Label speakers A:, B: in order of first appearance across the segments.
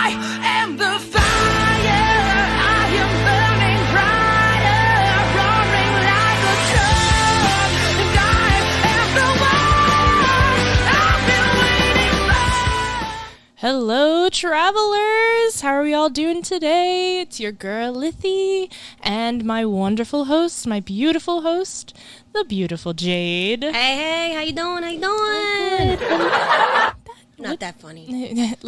A: I am the fire. I am burning brighter, roaring like a truck. And I am the one I've been waiting for.
B: Hello, travelers. How are we all doing today? It's your girl, Lithy, and my wonderful host, my beautiful host, the beautiful Jade.
C: Hey, how you doing? How you doing? Not that funny.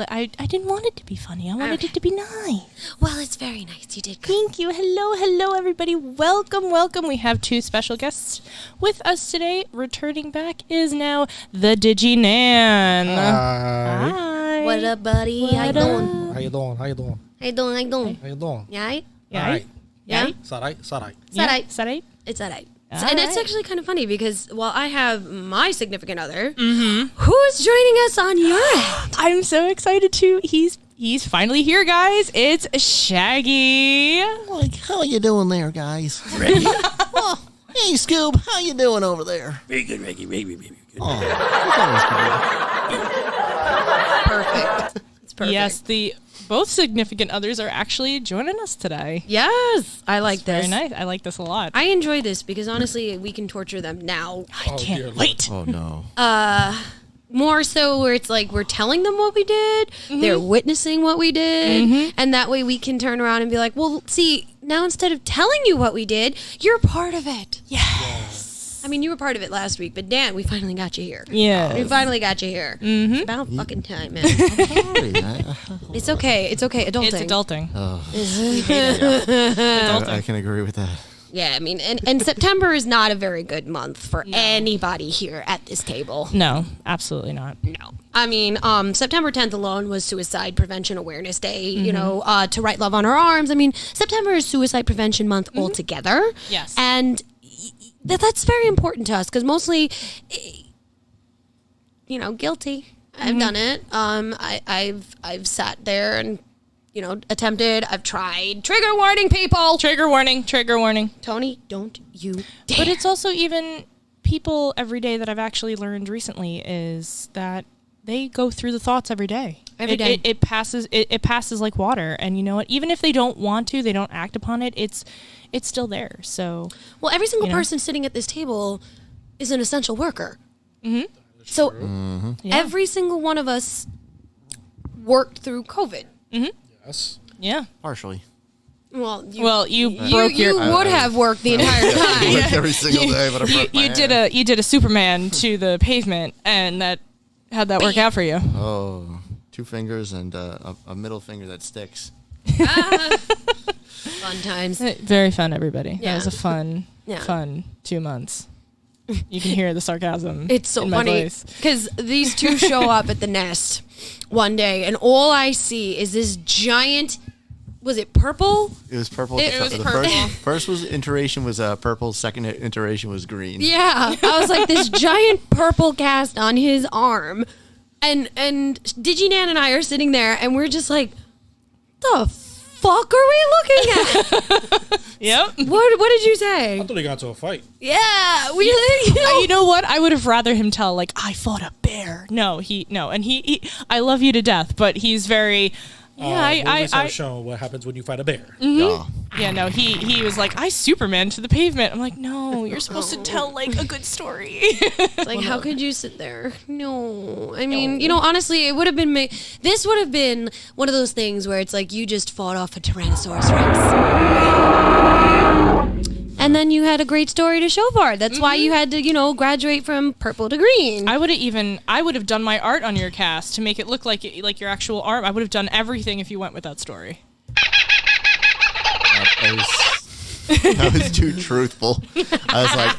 B: I didn't want it to be funny. I wanted it to be nice.
C: Well, it's very nice. You did good.
B: Thank you. Hello, everybody. Welcome. We have two special guests with us today. Returning back is now the DigiNan. Hi.
C: What up, buddy? How you doing?
D: How you doing?
C: How you doing?
D: How you doing?
C: You alright?
B: Yeah.
C: Yeah?
D: It's alright.
C: It's alright.
B: It's alright.
C: It's alright.
B: All
C: And it's
B: right.
C: actually kind of funny because while I have my significant other, who's joining us on your end?
B: I'm so excited too. He's finally here, guys. It's Shaggy.
E: Like, how you doing there, guys? Ready? Well, hey, Scoob, how you doing over there?
D: Very good, Reggie. Very good.
E: Oh,
C: Perfect. It's perfect.
B: Yes, both significant others are actually joining us today.
C: Yes. I like this.
B: Very nice. I like this a lot.
C: I enjoy this because honestly, we can torture them now.
B: I can't wait.
E: oh no.
C: More so where it's like we're telling them what we did, they're witnessing what we did, and that way we can turn around and be like, well, see, now instead of telling you what we did, you're part of it.
B: Yes.
C: I mean, you were part of it last week, but Dan, we finally got you here.
B: Yes.
C: We finally got you here. It's about fucking time, man.
E: Sorry,
C: It's okay. Adulting.
B: It's adulting.
E: I can agree with that.
C: Yeah, I mean, and September is not a very good month for anybody here at this table.
B: No, absolutely not.
C: No. I mean, September 10th alone was Suicide Prevention Awareness Day, you know, to write love on our arms. I mean, September is Suicide Prevention Month altogether.
B: Yes.
C: And that's very important to us because mostly, you know, guilty. I've done it. I've sat there and, you know, attempted. I've tried. Trigger warning, people.
B: Trigger warning.
C: Tony, don't you dare.
B: But it's also even people every day that I've actually learned recently is that they go through the thoughts every day.
C: Every day.
B: It passes like water. And you know what? Even if they don't want to, they don't act upon it, it's still there. So,
C: Well, every single
B: You know?
C: person sitting at this table is an essential worker. So
B: yeah.
C: every single one of us worked through COVID.
D: Yes.
B: Yeah.
E: Partially.
C: Well,
B: You broke
C: you
B: your...
C: would have worked the entire
E: I
C: time.
E: work every single day, but I broke my hand.
B: You did a Superman to the pavement, and how'd that work out for you?
E: Oh, 2 fingers and a middle finger that sticks.
C: Fun times.
B: Very fun, everybody.
C: Yeah.
B: That was a fun 2 months. You can hear the sarcasm.
C: It's so
B: in my
C: funny
B: voice.
C: because these two show up at the nest one day, and all I see is this giant. Was it purple?
E: It was purple.
C: It was
E: the
C: purple.
E: First iteration was purple. Second iteration was green.
C: Yeah, I was like this giant purple cast on his arm, and DigiNan and I are sitting there, and we're just like, the fuck are we looking at?
B: Yep.
C: What did you say?
D: I thought he got into a fight.
C: Yeah, we.
B: You know what? I would have rather him tell like I fought a bear. No, and he I love you to death, but he's very. Yeah,
D: movies
B: I
D: have shown what happens when you fight a bear.
E: Yeah.
B: Yeah, no, he was like, I Superman to the pavement. I'm like, no, you're supposed to tell like a good story.
C: It's like, how could you sit there? No, I mean, you know, honestly, it would have been. This would have been one of those things where it's like you just fought off a Tyrannosaurus Rex. And then you had a great story to show for it. That's why you had to, you know, graduate from purple to green.
B: I would have done my art on your cast to make it look like your actual art. I would have done everything if you went with that story.
E: That was too truthful. I was like,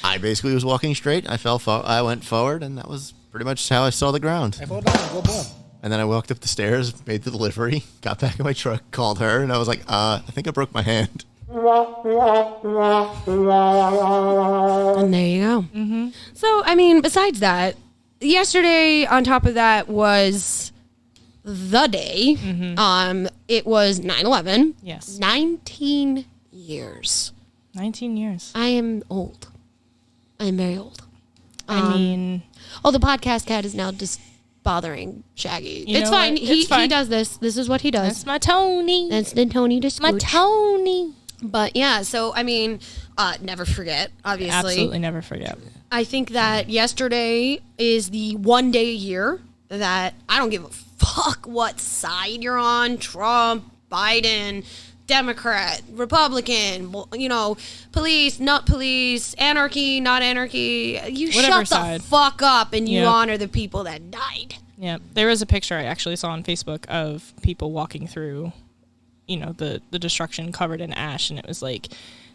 E: I basically was walking straight. I went forward, and that was pretty much how I saw the ground.
D: I fall down, go boom.
E: And then I walked up the stairs, made the delivery, got back in my truck, called her, and I was like, I think I broke my hand.
C: And there you go. So, I mean, besides that, yesterday, on top of that, was the day. It was 9/11.
B: Yes.
C: 19 years.
B: 19 years.
C: I am old. I am very old.
B: I mean,
C: Oh, the podcast cat is now just bothering Shaggy.
B: You
C: It's
B: know
C: fine.
B: what? It's fine.
C: He does this. This is what he does.
B: That's my Tony.
C: That's the Tony to
B: my
C: Scooch.
B: Tony.
C: But yeah, so I mean, never forget, obviously.
B: Absolutely never forget.
C: I think that yesterday is the one day a year that I don't give a fuck what side you're on. Trump, Biden, Democrat, Republican, police, not police, anarchy, not anarchy. You
B: Whatever
C: shut
B: side.
C: the fuck up and you
B: Yep.
C: honor the people that died.
B: Yeah, there was a picture I actually saw on Facebook of people walking through, the destruction covered in ash, and it was like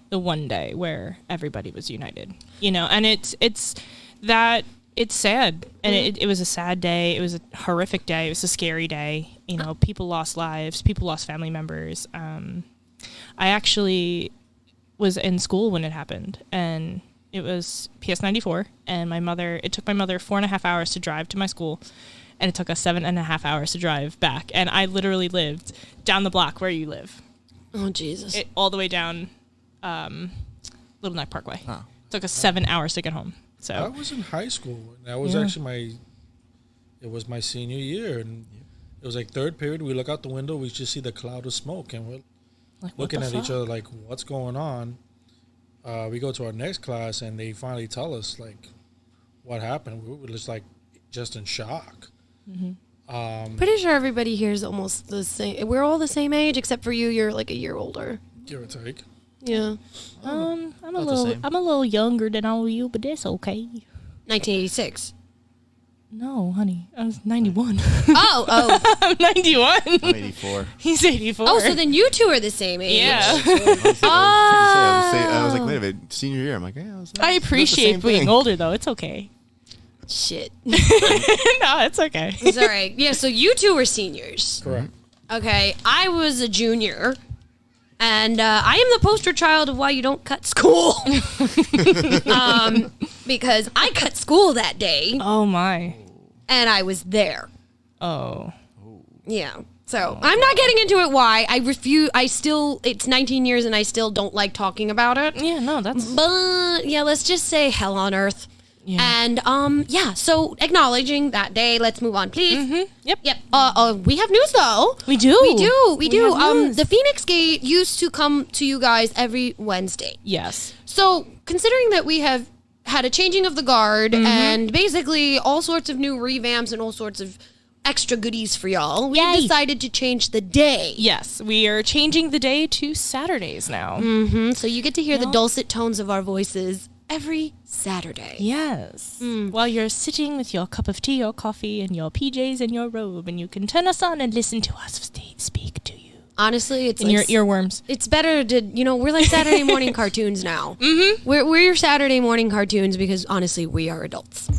B: the one day where everybody was united, and it's sad, and it was a sad day. It was a horrific day. It was a scary day. People lost lives. People lost family members. I actually was in school when it happened, and it was PS 94, and it took my mother 4.5 hours to drive to my school, and it took us 7.5 hours to drive back. And I literally lived down the block where you live.
C: Oh, Jesus.
B: All the way down Little Neck Parkway. It took us 7 hours to get home.
D: I
B: So
D: was in high school. That was actually my senior year, and it was like third period. We look out the window, we just see the cloud of smoke, and we're
B: like, what
D: looking
B: the
D: at
B: fuck?
D: each other like, what's going on? We go to our next class, and they finally tell us like what happened. We were just in shock.
C: Pretty sure everybody here is almost the same. We're all the same age, except for you. You're like a year older.
D: Give or take.
C: Yeah.
B: I'm a
E: About the same.
B: little younger than all of you, but that's okay.
C: 1986.
B: No, honey, I was 91.
C: Oh.
B: I'm 91.
E: I'm 84.
B: He's 84.
C: Oh, so then you two are the same age.
B: yeah.
E: I was like, wait a minute, senior year. I'm like, yeah.
B: I appreciate being older, though. It's okay.
C: Shit.
B: No, it's okay.
C: It's all right. Yeah, so you two were seniors.
D: Correct.
C: Okay, I was a junior. And I am the poster child of why you don't cut school. Because I cut school that day,
B: Oh, my.
C: and I was there.
B: Oh.
C: Yeah. So I'm not getting into it why. I refuse. It's 19 years, and I still don't like talking about it.
B: Yeah, no, that's...
C: But, yeah, let's just say hell on earth.
B: Yeah.
C: And, so acknowledging that day, let's move on, please.
B: Yep.
C: Yep. We have news, though.
B: We do.
C: We do.
B: have news.
C: The Phoenix Gate used to come to you guys every Wednesday.
B: Yes.
C: So, considering that we have had a changing of the guard and basically all sorts of new revamps and all sorts of extra goodies for y'all, we
B: Yay.
C: decided to change the day.
B: Yes, we are changing the day to Saturdays now.
C: So you get to hear the dulcet tones of our voices every Saturday.
B: Yes. While you're sitting with your cup of tea or coffee and your PJs and your robe, and you can turn us on and listen to us speak to you.
C: Honestly, it's
B: And
C: like
B: your earworms.
C: it's better to, we're like Saturday morning cartoons now. Mm-hmm. We're your Saturday morning cartoons because honestly, we are adults.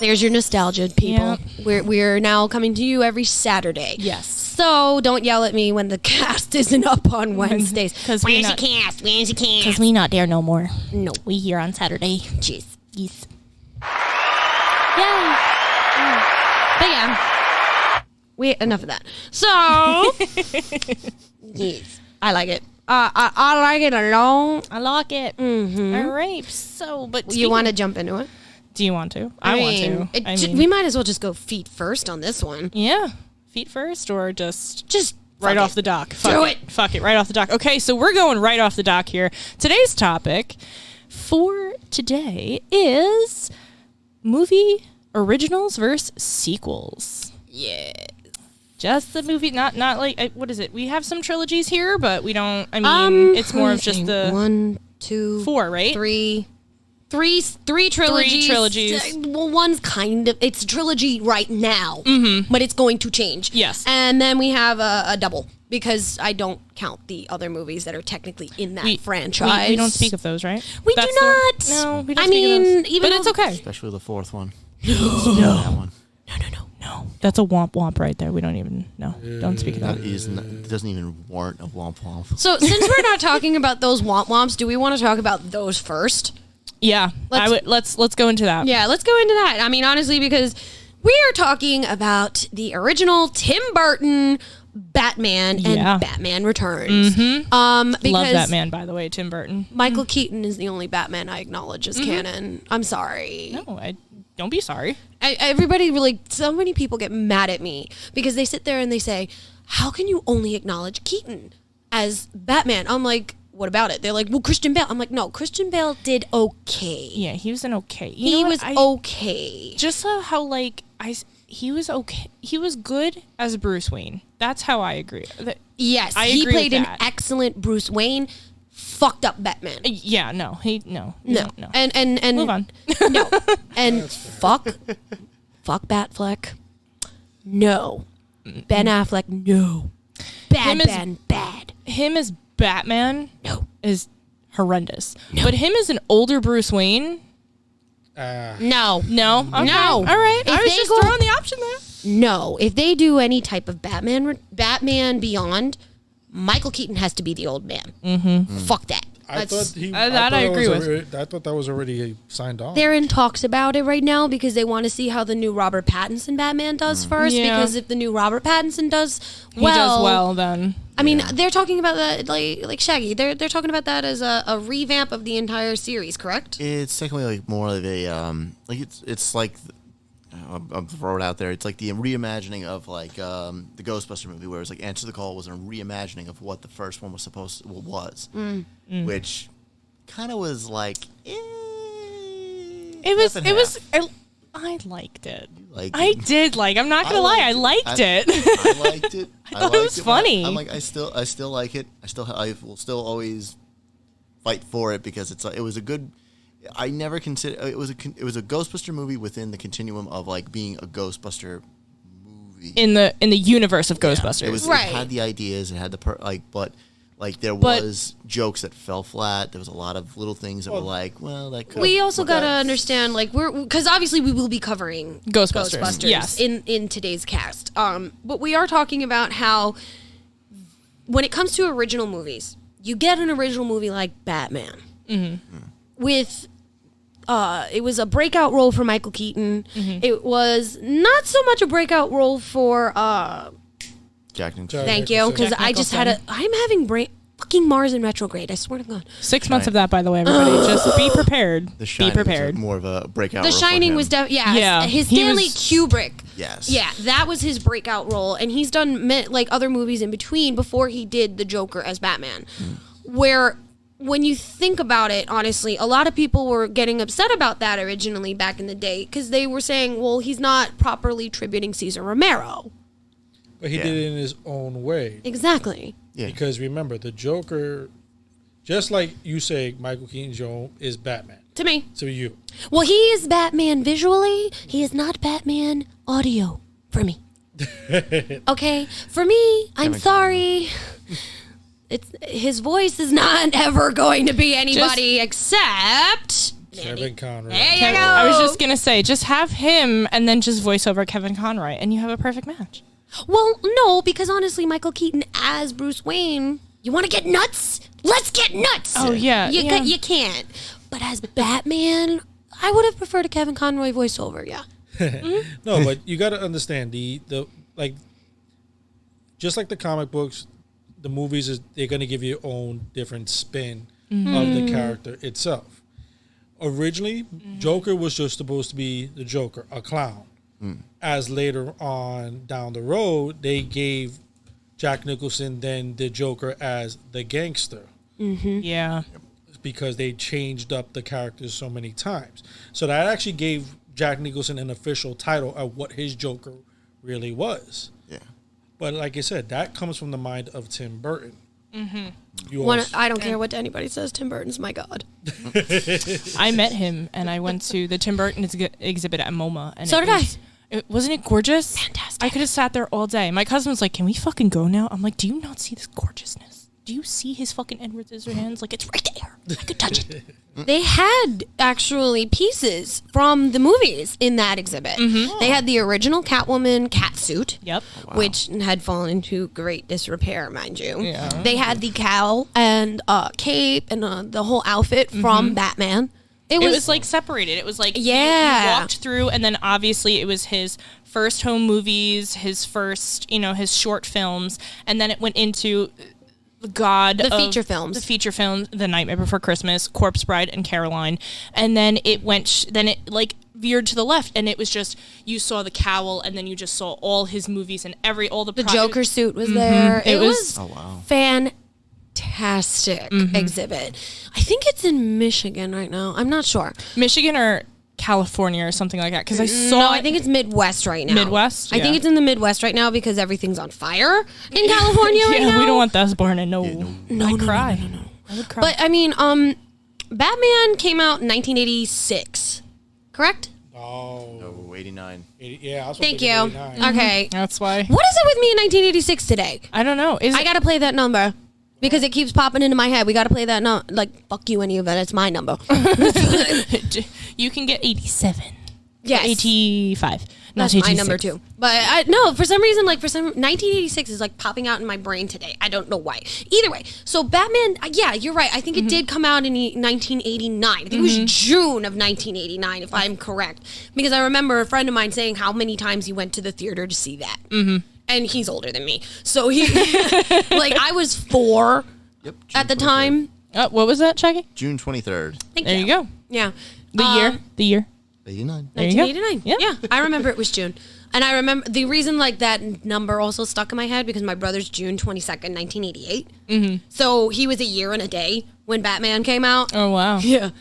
C: There's your nostalgia, people.
B: Yeah.
C: We're now coming to you every Saturday.
B: Yes.
C: So don't yell at me when the cast isn't up on Wednesdays.
B: 'Cause we
C: Where's the
B: not-
C: cast? Where's the cast?
B: Because we not there no more.
C: No.
B: We here on Saturday.
C: Jeez.
B: Yes.
C: Yay. But yeah. Enough of that. So yes, I like it. I like it a lot.
B: I like it.
C: Mm-hmm.
B: All right. So, but
C: You want to jump into it?
B: Do you want to? I want to.
C: We might as well just go feet first on this one.
B: Yeah. Feet first or just
C: fuck
B: right off
C: it.
B: the dock?
C: Do it.
B: Fuck it. Right off the dock. Okay, so we're going right off the dock here. Today's topic for today is movie originals versus sequels.
C: Yeah.
B: Just the movie, not like, what is it? We have some trilogies here, but we don't, I mean, it's more of just the
C: 1, 2,
B: 4, right?
C: Three trilogies.
B: Three trilogies.
C: Well, one's kind of, it's a trilogy right now, but it's going to change.
B: Yes.
C: And then we have a double because I don't count the other movies that are technically in that franchise.
B: We don't speak of those, right?
C: We do not.
B: No, we don't
C: I
B: speak of
C: mean,
B: those.
C: even
B: But it's okay.
E: Especially the fourth one.
B: No.
E: That one.
B: No. That's a womp womp right there. We don't even, no. Don't speak of
E: That
B: that.
E: is not, it doesn't even warrant a womp womp.
C: So since we're not talking about those womp womps, do we want to talk about those first?
B: Yeah. Let's go into that.
C: Yeah, let's go into that. I mean, honestly, because we are talking about the original Tim Burton Batman and
B: Yeah.
C: Batman Returns. Because
B: Love that man, by the way, Tim Burton.
C: Michael Keaton is the only Batman I acknowledge as canon. I'm sorry.
B: No, don't be sorry.
C: Everybody really, so many people get mad at me because they sit there and they say, how can you only acknowledge Keaton as Batman? I'm like, what about it? They're like, well, Christian Bale. I'm like, no, Christian Bale did okay.
B: Yeah, he was an okay.
C: He was okay.
B: Just how like he was okay. He was good as Bruce Wayne. That's how I agree.
C: Yes,
B: I
C: he
B: agree
C: played
B: with
C: an
B: that.
C: excellent Bruce Wayne. Fucked up Batman.
B: Yeah, no.
C: No.
B: And move on.
C: No. And fuck Batfleck. No. Ben Affleck. No. Bad.
B: Him as Batman
C: No.
B: is horrendous. But him as an older Bruce Wayne,
C: No.
B: no. Okay.
C: No.
B: All right.
C: If
B: I was
C: they
B: just
C: go-
B: throwing the option there.
C: No. If they do any type of Batman Beyond, Michael Keaton has to be the old man. Mm-hmm. Fuck that.
D: I thought
B: I agree with.
D: I thought that was already signed on.
C: They're in talks about it right now because they want to see how the new Robert Pattinson Batman does first.
B: Yeah.
C: Because if the new Robert Pattinson does
B: He does well then.
C: I mean, they're talking about that like Shaggy. They're talking about that as a revamp of the entire series, correct?
E: It's technically like more of a like it's like I'll throw it out there. It's like the reimagining of like the Ghostbuster movie, where it's like Answer the Call was a reimagining of what the first one was which kind of was like
B: It was. I liked it.
E: Like
B: I did like. I'm not gonna lie. I liked it.
E: I liked it.
B: I thought it was funny.
E: I'm like I still like it. I will still always fight for it because it was a good. I never consider it was a Ghostbuster movie within the continuum of like being a Ghostbuster movie
B: in the universe ofGhostbusters.
E: It was
C: Right.
E: It had the ideas. It had the but there was jokes that fell flat. There was a lot of little things that were like, well, that could.
C: We also got to understand, like, because obviously we will be covering
B: Ghostbusters. Yes.
C: in today's cast. But we are talking about how when it comes to original movies, you get an original movie like Batman with. It was a breakout role for Michael Keaton. It was not so much a breakout role for.
E: Jack Nicholson.
C: Thank you, because
B: Jack
C: I just had
B: Nicholson.
C: I'm having fucking Mars in retrograde. I swear to God.
B: 6 months of that, by the way, everybody. Just be prepared.
E: The Shining
B: Be prepared.
E: was more of a breakout.
C: The
E: role for
C: Shining
E: him.
C: was
B: Yeah,
C: his
B: he
C: Stanley
B: was-
C: Kubrick.
E: Yes.
C: Yeah, that was his breakout role, and he's done like other movies in between before he did the Joker as Batman. Where when you think about it, honestly, a lot of people were getting upset about that originally back in the day because they were saying, well, he's not properly tributing Cesar Romero.
D: But he did it in his own way.
C: Exactly.
E: Yeah.
D: Because remember, the Joker, just like you say, Michael Keaton Jones is Batman
C: To me.
D: to you.
C: Well, he is Batman visually. He is not Batman audio for me. Okay? For me, I'm sorry. It's his voice is not ever going to be anybody except
D: Kevin Conroy.
C: There you go.
B: I was just gonna say, just have him and then just voice over Kevin Conroy, and you have a perfect match.
C: Well, no, because honestly, Michael Keaton as Bruce Wayne, you want to get nuts? Let's get nuts.
B: Oh, yeah,
C: You,
B: yeah.
C: you can't. But as Batman, I would have preferred a Kevin Conroy voiceover. Yeah.
D: No, but you got to understand the like, just like the comic books, the movies they're going to give you your own different spin of the character itself. Originally, Joker was just supposed to be the Joker, a clown. As later on down the road, they gave Jack Nicholson then the Joker as the gangster
B: Yeah.
D: because they changed up the characters so many times. So that actually gave Jack Nicholson an official title of what his Joker really was.
E: Yeah.
D: But like I said, that comes from the mind of Tim Burton. You
C: I don't care what anybody says. Tim Burton's my god.
B: I met him and I went to the Tim Burton exhibit at MoMA. And
C: So did I.
B: Wasn't it gorgeous?
C: Fantastic.
B: I could have sat there all day. My cousin was like, "Can we fucking go now?" I'm like, "Do you not see this gorgeousness? Do you see his fucking Edward Scissorhands? Like, it's right there. I could touch it."
C: They had actually pieces from the movies in that exhibit. They had the original Catwoman catsuit.
B: Yep.
C: Which had fallen into great disrepair, mind you.
B: Yeah.
C: They had the cowl and cape and the whole outfit from Batman. It
B: It
C: was,
B: was like separated. It was like
C: Yeah.
B: you walked through, and then obviously it was his first home movies, his first, his short films, and then it went into the
C: feature films.
B: The feature films, The Nightmare Before Christmas, Corpse Bride, and Caroline, and then it went. Then it like veered to the left, and it was just you saw the cowl, and then you just saw all his movies and all the
C: Joker suit was there.
B: It was
E: Oh wow.
C: fantastic exhibit. I think it's in Michigan right now. I'm not sure.
B: Michigan or California or something like that, because I saw.
C: No, I think it's Midwest right now.
B: Midwest?
C: I think
B: Yeah.
C: it's in the Midwest right now because everything's on fire in California right now.
B: we don't want that born in no.
C: No,
B: I'd cry.
C: no.
B: I would cry.
C: But I mean, Batman came out in 1986, correct?
D: Oh,
E: Oh, 89.
D: yeah. I was
C: Thank
D: thinking
C: you.
D: 89.
C: Okay.
B: That's why.
C: What is it with me in 1986 today?
B: I don't know. Is
C: I
B: it,
C: gotta play that number because it keeps popping into my head. We gotta play that number. Like, fuck you, any of it. It's my number.
B: you can get 87.
C: Yes.
B: 85. Not
C: That's my
B: 86.
C: number too. But no, for some reason, 1986 is like popping out in my brain today. I don't know why. Either way, so Batman, yeah, you're right. I think it did come out in 1989. I think it was June of 1989, if I'm correct. Because I remember a friend of mine saying how many times he went to the theater to see that. And he's older than me. So he, like, I was 4
E: Yep.
C: at the
E: June 23rd.
C: time.
B: What was that, Shaggy?
E: June 23rd.
C: Thank
B: There you go.
C: Yeah.
B: The year.
E: 89.
B: There you go.
C: 1989. Yeah, I remember it was June. And I remember the reason like that number also stuck in my head because my brother's June 22nd, 1988. So he was a year and a day when Batman came out.
B: Oh, wow.
C: Yeah.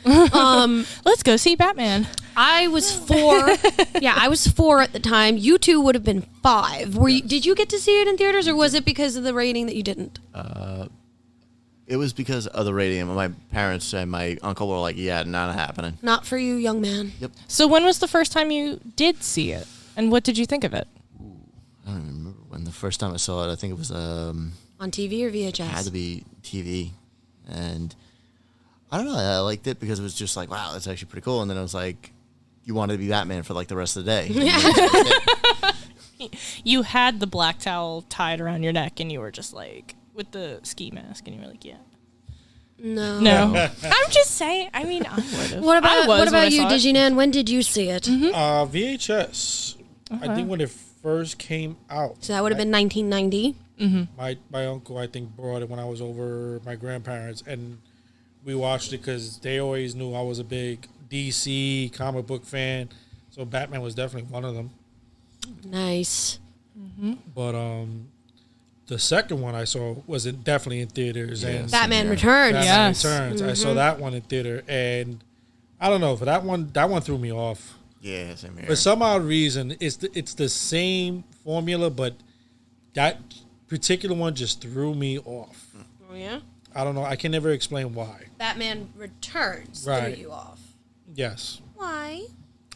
B: Let's go see Batman.
C: I was 4. Yeah, I was 4 at the time. You two would have been 5. Did you get to see it in theaters or was it because of the rating that you didn't?
E: It was because of the rating. My parents and my uncle were like, yeah, not happening.
C: Not for you, young man.
E: Yep.
B: So when was the first time you did see it? And what did you think of it?
E: I don't even remember when the first time I saw it. I think it was
C: On TV or VHS?
E: had to be TV. And I don't know. I liked it because it was just like, wow, that's actually pretty cool. And then I was like, you wanted to be Batman for like the rest of the day.
B: You had the black towel tied around your neck, and you were just like, with the ski mask, and you were like, yeah.
C: No.
B: No. I'm just saying. I mean, I would have.
C: What about you,
B: saw it.
C: DigiNan? When did you see it?
D: VHS. I think when it first came out.
C: So that would have been 1990.
D: My uncle, I think, brought it when I was over my grandparents, and we watched it because they always knew I was a big DC comic book fan. So Batman was definitely one of them.
C: Nice.
D: But the second one I saw was definitely in theaters. And
C: Batman Returns.
D: Batman
B: Yes.
D: Returns. I saw that one in theater, and I don't know, for that one threw me off.
E: Yeah, same here.
D: For some odd reason, it's the same formula, but that particular one just threw me off.
C: Oh, yeah?
D: I don't know. I can never explain why.
C: Batman Returns
D: Right.
C: threw you off.
D: Yes.
C: Why?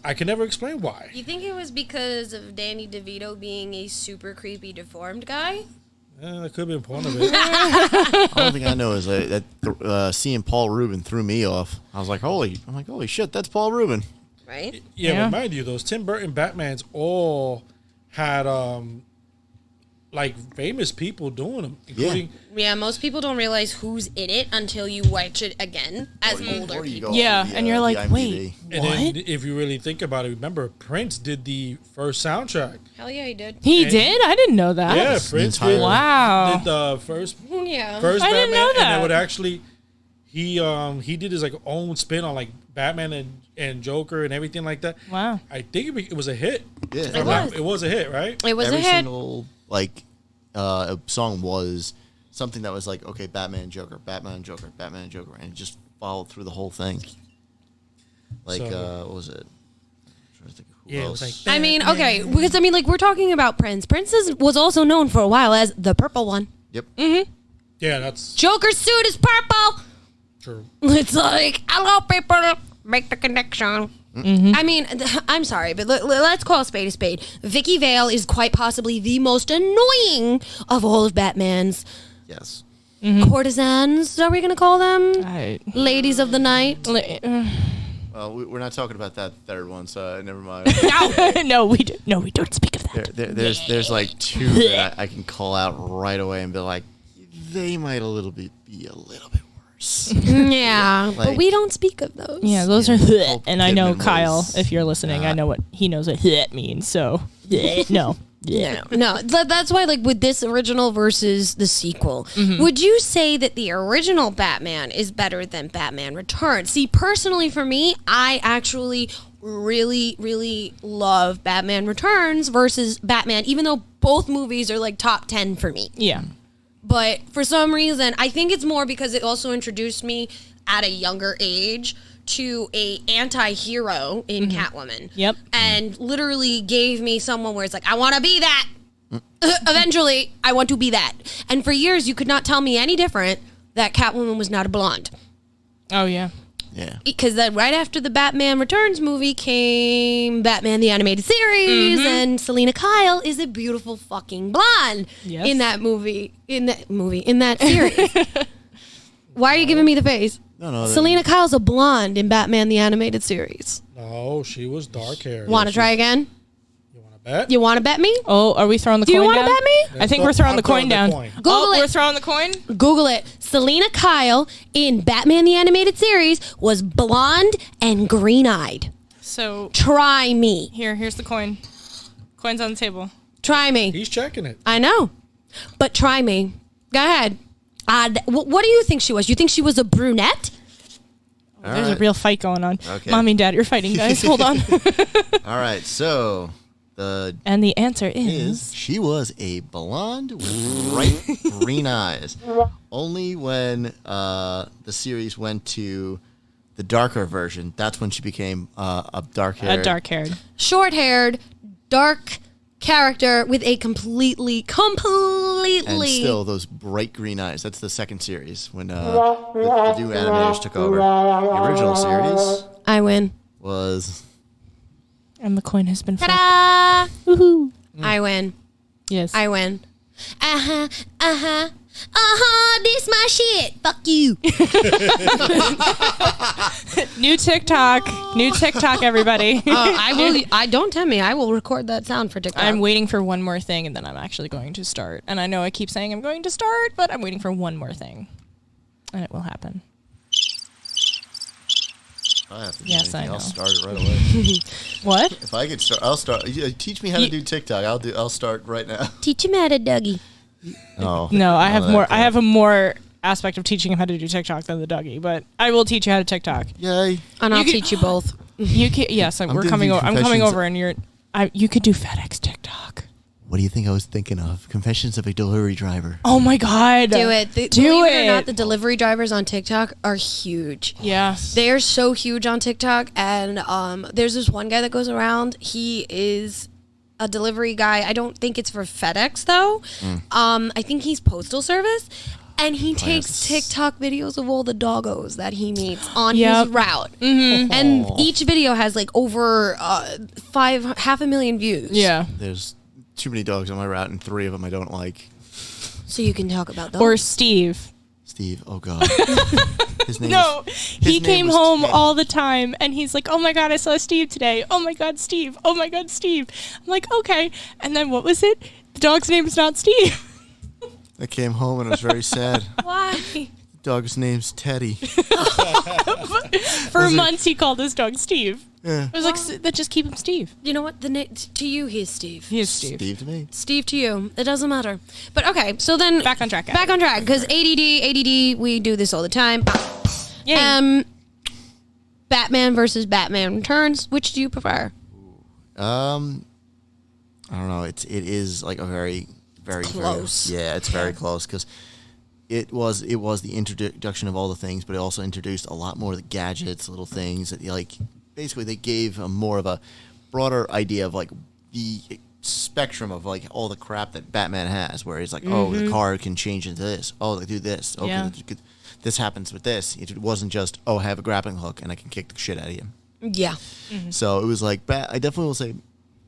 D: I can never explain why.
C: You think it was because of Danny DeVito being a super creepy, deformed guy?
D: That could have been part of it.
E: The only thing I know is that seeing Paul Rubin threw me off. I was like, holy shit, that's Paul Rubin.
C: Right?
D: Yeah,
B: Yeah.
D: but mind you, those Tim Burton Batmans all had like famous people doing them, including
C: Yeah, most people don't realize who's in it until you watch it again as older
E: Or you
C: people.
E: go
B: Yeah,
E: off the,
B: and you're
E: the
B: like,
E: IMDb.
B: wait.
D: and
B: What?
D: then if you really think about it, remember Prince did the first soundtrack.
C: Hell yeah, he did.
B: He did? I didn't know that.
D: Yeah, Prince
E: entire-
D: did,
B: Wow.
D: did the first
C: Yeah.
B: I
D: Batman,
B: didn't know
D: and
B: that.
D: it would actually he did his like own spin on like Batman and Joker and everything like that.
B: Wow.
D: I think it was a hit.
E: Yeah.
C: It was.
D: It was a hit, right?
C: It was
E: Every
C: a hit.
E: single song was something that was like, okay, Batman, Joker, Batman, Joker, Batman, Joker, and it just followed through the whole thing. Like,
D: So-
E: what was it? I'm trying to think of who
D: Yeah, it
E: else.
D: was like
C: I mean, okay, because I mean, like we're talking about Prince. Prince was also known for a while as the purple one.
E: Yep.
D: yeah, that's
C: Joker's suit is purple.
D: true.
C: It's like, hello, people, make the connection. I mean, I'm sorry, but let's call a spade. Vicky Vale is quite possibly the most annoying of all of Batman's
E: Yes.
C: courtesans. Are we going to call them?
B: I,
C: Ladies of the night?
E: Well, we're not talking about that third one, so never mind.
B: no, we don't speak of that.
E: There's like two that I can call out right away and be like, they might be a little bit worse.
C: Yeah, but
E: Like-
C: we don't speak of those.
B: Yeah, those are
E: Nicole
B: and I know
E: Kidman
B: Kyle,
E: was
B: if you're listening, I
E: not-
B: know what he knows what means. So no.
C: No, that's why, like, with this original versus the sequel, would you say that the original Batman is better than Batman Returns? See, personally, for me, I actually really, really love Batman Returns versus Batman, even though both movies are like top 10 for me.
B: Yeah.
C: But for some reason, I think it's more because it also introduced me at a younger age to a anti-hero in Catwoman.
B: Yep.
C: And literally gave me someone where it's like, I want to be that. Eventually, I want to be that. And for years, you could not tell me any different that Catwoman was not a blonde.
B: Oh, yeah.
E: Yeah.
C: Because then right after the Batman Returns movie came Batman the Animated Series, and Selena Kyle is a beautiful fucking blonde
B: Yes.
C: in that movie. In that series. Why are you giving me the face?
E: No.
C: Selena Kyle's a blonde in Batman the Animated Series.
D: No, she was dark hair.
C: Want to try again?
D: You want to bet?
C: You want to bet me?
B: Oh, are we throwing the
C: Do you
B: coin
C: want to
B: down?
C: bet me?
B: I think we're throwing the coin down.
C: Google
B: Oh,
C: it.
B: we're throwing the coin?
C: Google it. Selena Kyle in Batman the Animated Series was blonde and green-eyed.
B: So,
C: Try me.
B: here's the coin. Coin's on the table.
C: Try me.
D: He's checking it.
C: I know. But try me. Go ahead. What do you think she was? You think she was a brunette?
B: There's a
E: right.
B: real fight going on.
E: Okay.
B: Mommy and Dad, you're fighting, guys. Hold on.
E: All right. So the
B: And the answer is...
E: she was a blonde with bright green eyes. Only when the series went to the darker version, that's when she became a dark-haired.
B: A dark-haired.
C: Short-haired, dark character with a completely
E: And still those bright green eyes. That's the second series when the new animators took over. The original series
C: I win.
E: was
B: And the coin has been flipped.
C: Ta-da!
B: Woohoo.
C: I win.
B: Yes.
C: I win. This my shit. Fuck you.
B: New TikTok, everybody.
C: I will. I don't tempt me. I will record that sound for TikTok.
B: I'm waiting for one more thing, and then I'm actually going to start. And I know I keep saying I'm going to start, but I'm waiting for one more thing. And it will happen.
E: I have to do
B: Yes,
E: anything.
B: I know.
E: I'll start it right away.
B: What?
E: If I could start, I'll start. Teach me how to do TikTok. I'll start right now.
C: Teach him how to Dougie.
E: Oh
B: No, I have
E: that
B: more. I
E: crap.
B: have a more aspect of teaching him how to do TikTok than the Dougie, but I will teach you how to TikTok.
E: Yay!
C: And I'll
B: You can-
C: teach you both.
B: You can. Yes,
E: I'm
B: we're
E: gonna
B: coming
E: do
B: over. I'm coming
E: confessions.
B: over, and you could do FedEx TikTok.
E: What do you think I was thinking of? Confessions of a Delivery Driver.
B: Oh my God!
C: Do it.
B: Do
C: Believe
B: it.
C: it or not, the delivery drivers on TikTok are huge.
B: Yes.
C: They are so huge on TikTok, and there's this one guy that goes around. He is a delivery guy. I don't think it's for FedEx though. I think he's postal service, and he takes TikTok videos of all the doggos that he meets on his route. And each video has like over 500,000 views.
B: Yeah.
E: There's too many dogs on my route, and 3 of them I don't like.
C: So you can talk about those.
B: Or Steve.
E: Steve, oh god. His name
B: No,
E: was-
B: he
E: his name
B: came
E: was
B: home
E: Teddy.
B: all the time, and he's like, "Oh my God, I saw Steve today. Oh my God, Steve. Oh my God, Steve." I'm like, "Okay." And then what was it? The dog's name is not Steve.
E: I came home and I was very sad.
C: Why?
E: The dog's name's Teddy.
B: For months, he called his dog Steve.
E: Yeah.
B: I was like, "Then just keep him Steve."
C: You know what? To you, he's Steve.
B: He is Steve.
E: Steve to me.
C: Steve to you. It doesn't matter. But okay, so then
B: Back on track.
C: Back on track, because ADD, we do this all the time.
B: Yay.
C: Batman versus Batman Returns. Which do you prefer?
E: I don't know. It is like a very
C: close.
E: Yeah, it's very close because it was the introduction of all the things, but it also introduced a lot more of the gadgets, little things that basically they gave a more of a broader idea of like the spectrum of like all the crap that Batman has, where he's like, oh, the car can change into this. Oh, they do this. Okay,
B: Yeah.
E: this happens with this. It wasn't just, oh, I have a grappling hook and I can kick the shit out of you.
C: Yeah.
E: So it was like, I definitely will say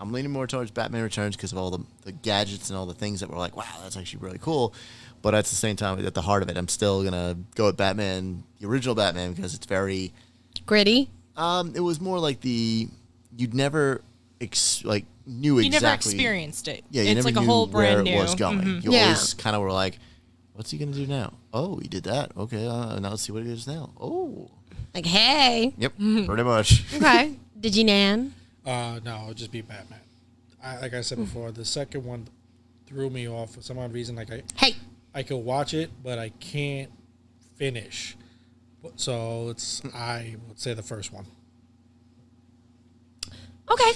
E: I'm leaning more towards Batman Returns because of all the gadgets and all the things that were like, wow, that's actually really cool. But at the same time, at the heart of it, I'm still going to go with Batman, the original Batman, because it's very...
C: Gritty.
E: It was more like you'd never knew
B: You
E: exactly...
B: never experienced it.
E: Yeah, you
B: it's
E: never
B: like a
E: knew
B: whole
E: where
B: brand
E: it
B: new.
E: was going. You
C: Yeah.
E: always kind of were like, what's he going to do now? Oh, he did that. Okay, now let's see what he does now. Oh.
C: Like, hey.
E: Yep, pretty much.
C: Okay. DigiNan.
D: No, it'd just be Batman. Like I said before, the second one threw me off for some odd reason. Like
C: Hey.
D: I could watch it, but I can't finish. So I would say the first one.
C: Okay.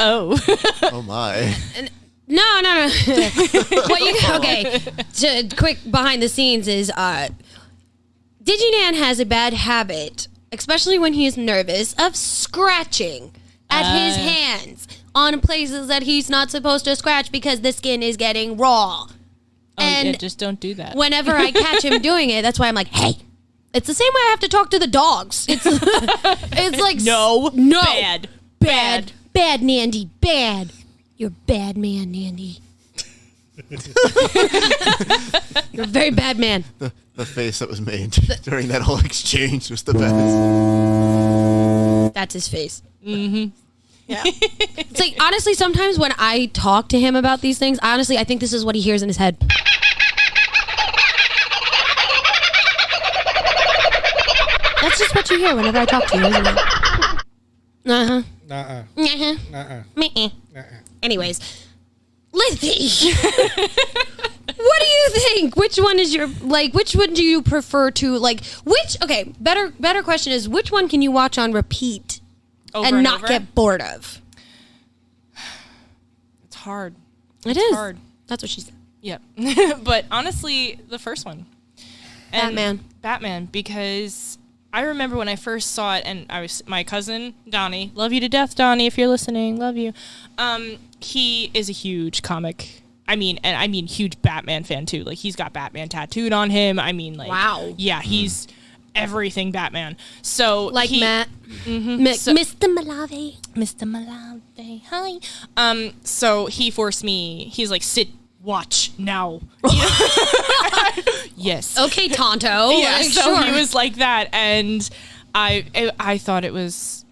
B: Oh.
E: Oh my.
C: No. Okay. So, quick behind the scenes is DigiNan has a bad habit, especially when he is nervous, of scratching at his hands on places that he's not supposed to scratch because the skin is getting raw.
B: And just don't do that.
C: Whenever I catch him doing it, that's why I'm like, hey. It's the same way I have to talk to the dogs. It's like
B: No.
C: bad, Nandy, bad. You're a bad man, Nandy. You're a very bad man.
E: The face that was made during that whole exchange was the best.
C: That's his face. Mm-hmm. Yeah. It's like, honestly, sometimes when I talk to him about these things, honestly, I think this is what he hears in his head. That's just what you hear whenever I talk to you, isn't it? Uh-huh.
D: Nuh-uh.
C: Uh-huh.
D: Nuh-uh.
C: Meh.
D: Nuh-uh.
C: Anyways, Lithy, what do you think? Which one is your, which one do you prefer to, better question is, which one can you watch on repeat
B: Over
C: and not
B: over?
C: get bored of?
B: It's hard.
C: It is.
B: hard.
C: That's what she said.
B: Yep. But honestly, the first one. And Batman, because I remember when I first saw it, and my cousin, Donnie, love you to death, Donnie, if you're listening, love you. He is a huge comic. I mean huge Batman fan too. Like, he's got Batman tattooed on him. I mean, like,
C: wow.
B: Yeah, he's everything Batman. So
C: Matt. Mr. Malave.
B: Mr. Malave, hi. So he forced me. He's like, sit, watch now. Yes.
C: Okay, Tonto.
B: Yeah. So
C: sure.
B: he was like that, and I thought it was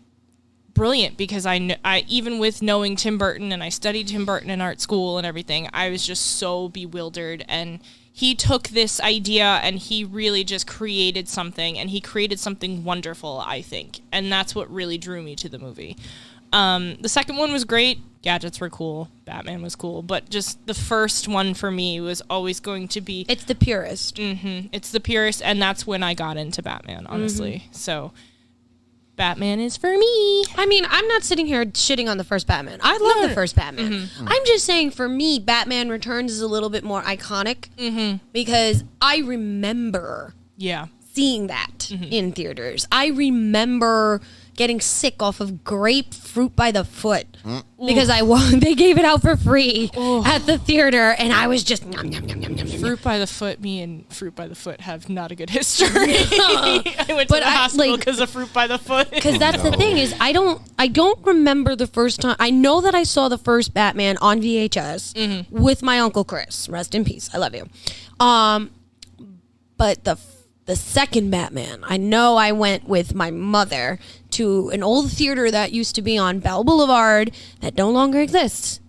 B: brilliant because I even with knowing Tim Burton, and I studied Tim Burton in art school and everything, I was just so bewildered. And he took this idea and he really just created something, and he created something wonderful, I think. And that's what really drew me to the movie. The second one was great. Gadgets were cool. Batman was cool. But just the first one for me was always going to be...
C: It's the purest.
B: Mm-hmm. It's the purest, and that's when I got into Batman, honestly. Mm-hmm. So... Batman is for me.
C: I mean, I'm not sitting here shitting on the first Batman. I love the first Batman. Mm-hmm. I'm just saying, for me, Batman Returns is a little bit more iconic because I remember seeing that in theaters. I remember getting sick off of grapefruit by the foot because they gave it out for free at the theater, and I was just nom, nom, nom, nom, nom, nom.
B: Fruit by the foot. Me and Fruit by the Foot have not a good history. I went to the hospital because of Fruit by the Foot.
C: Because that's the thing is, I don't remember the first time. I know that I saw the first Batman on VHS with my Uncle Chris. Rest in peace. I love you. But the second Batman, I know I went with my mother to an old theater that used to be on Bell Boulevard that no longer exists.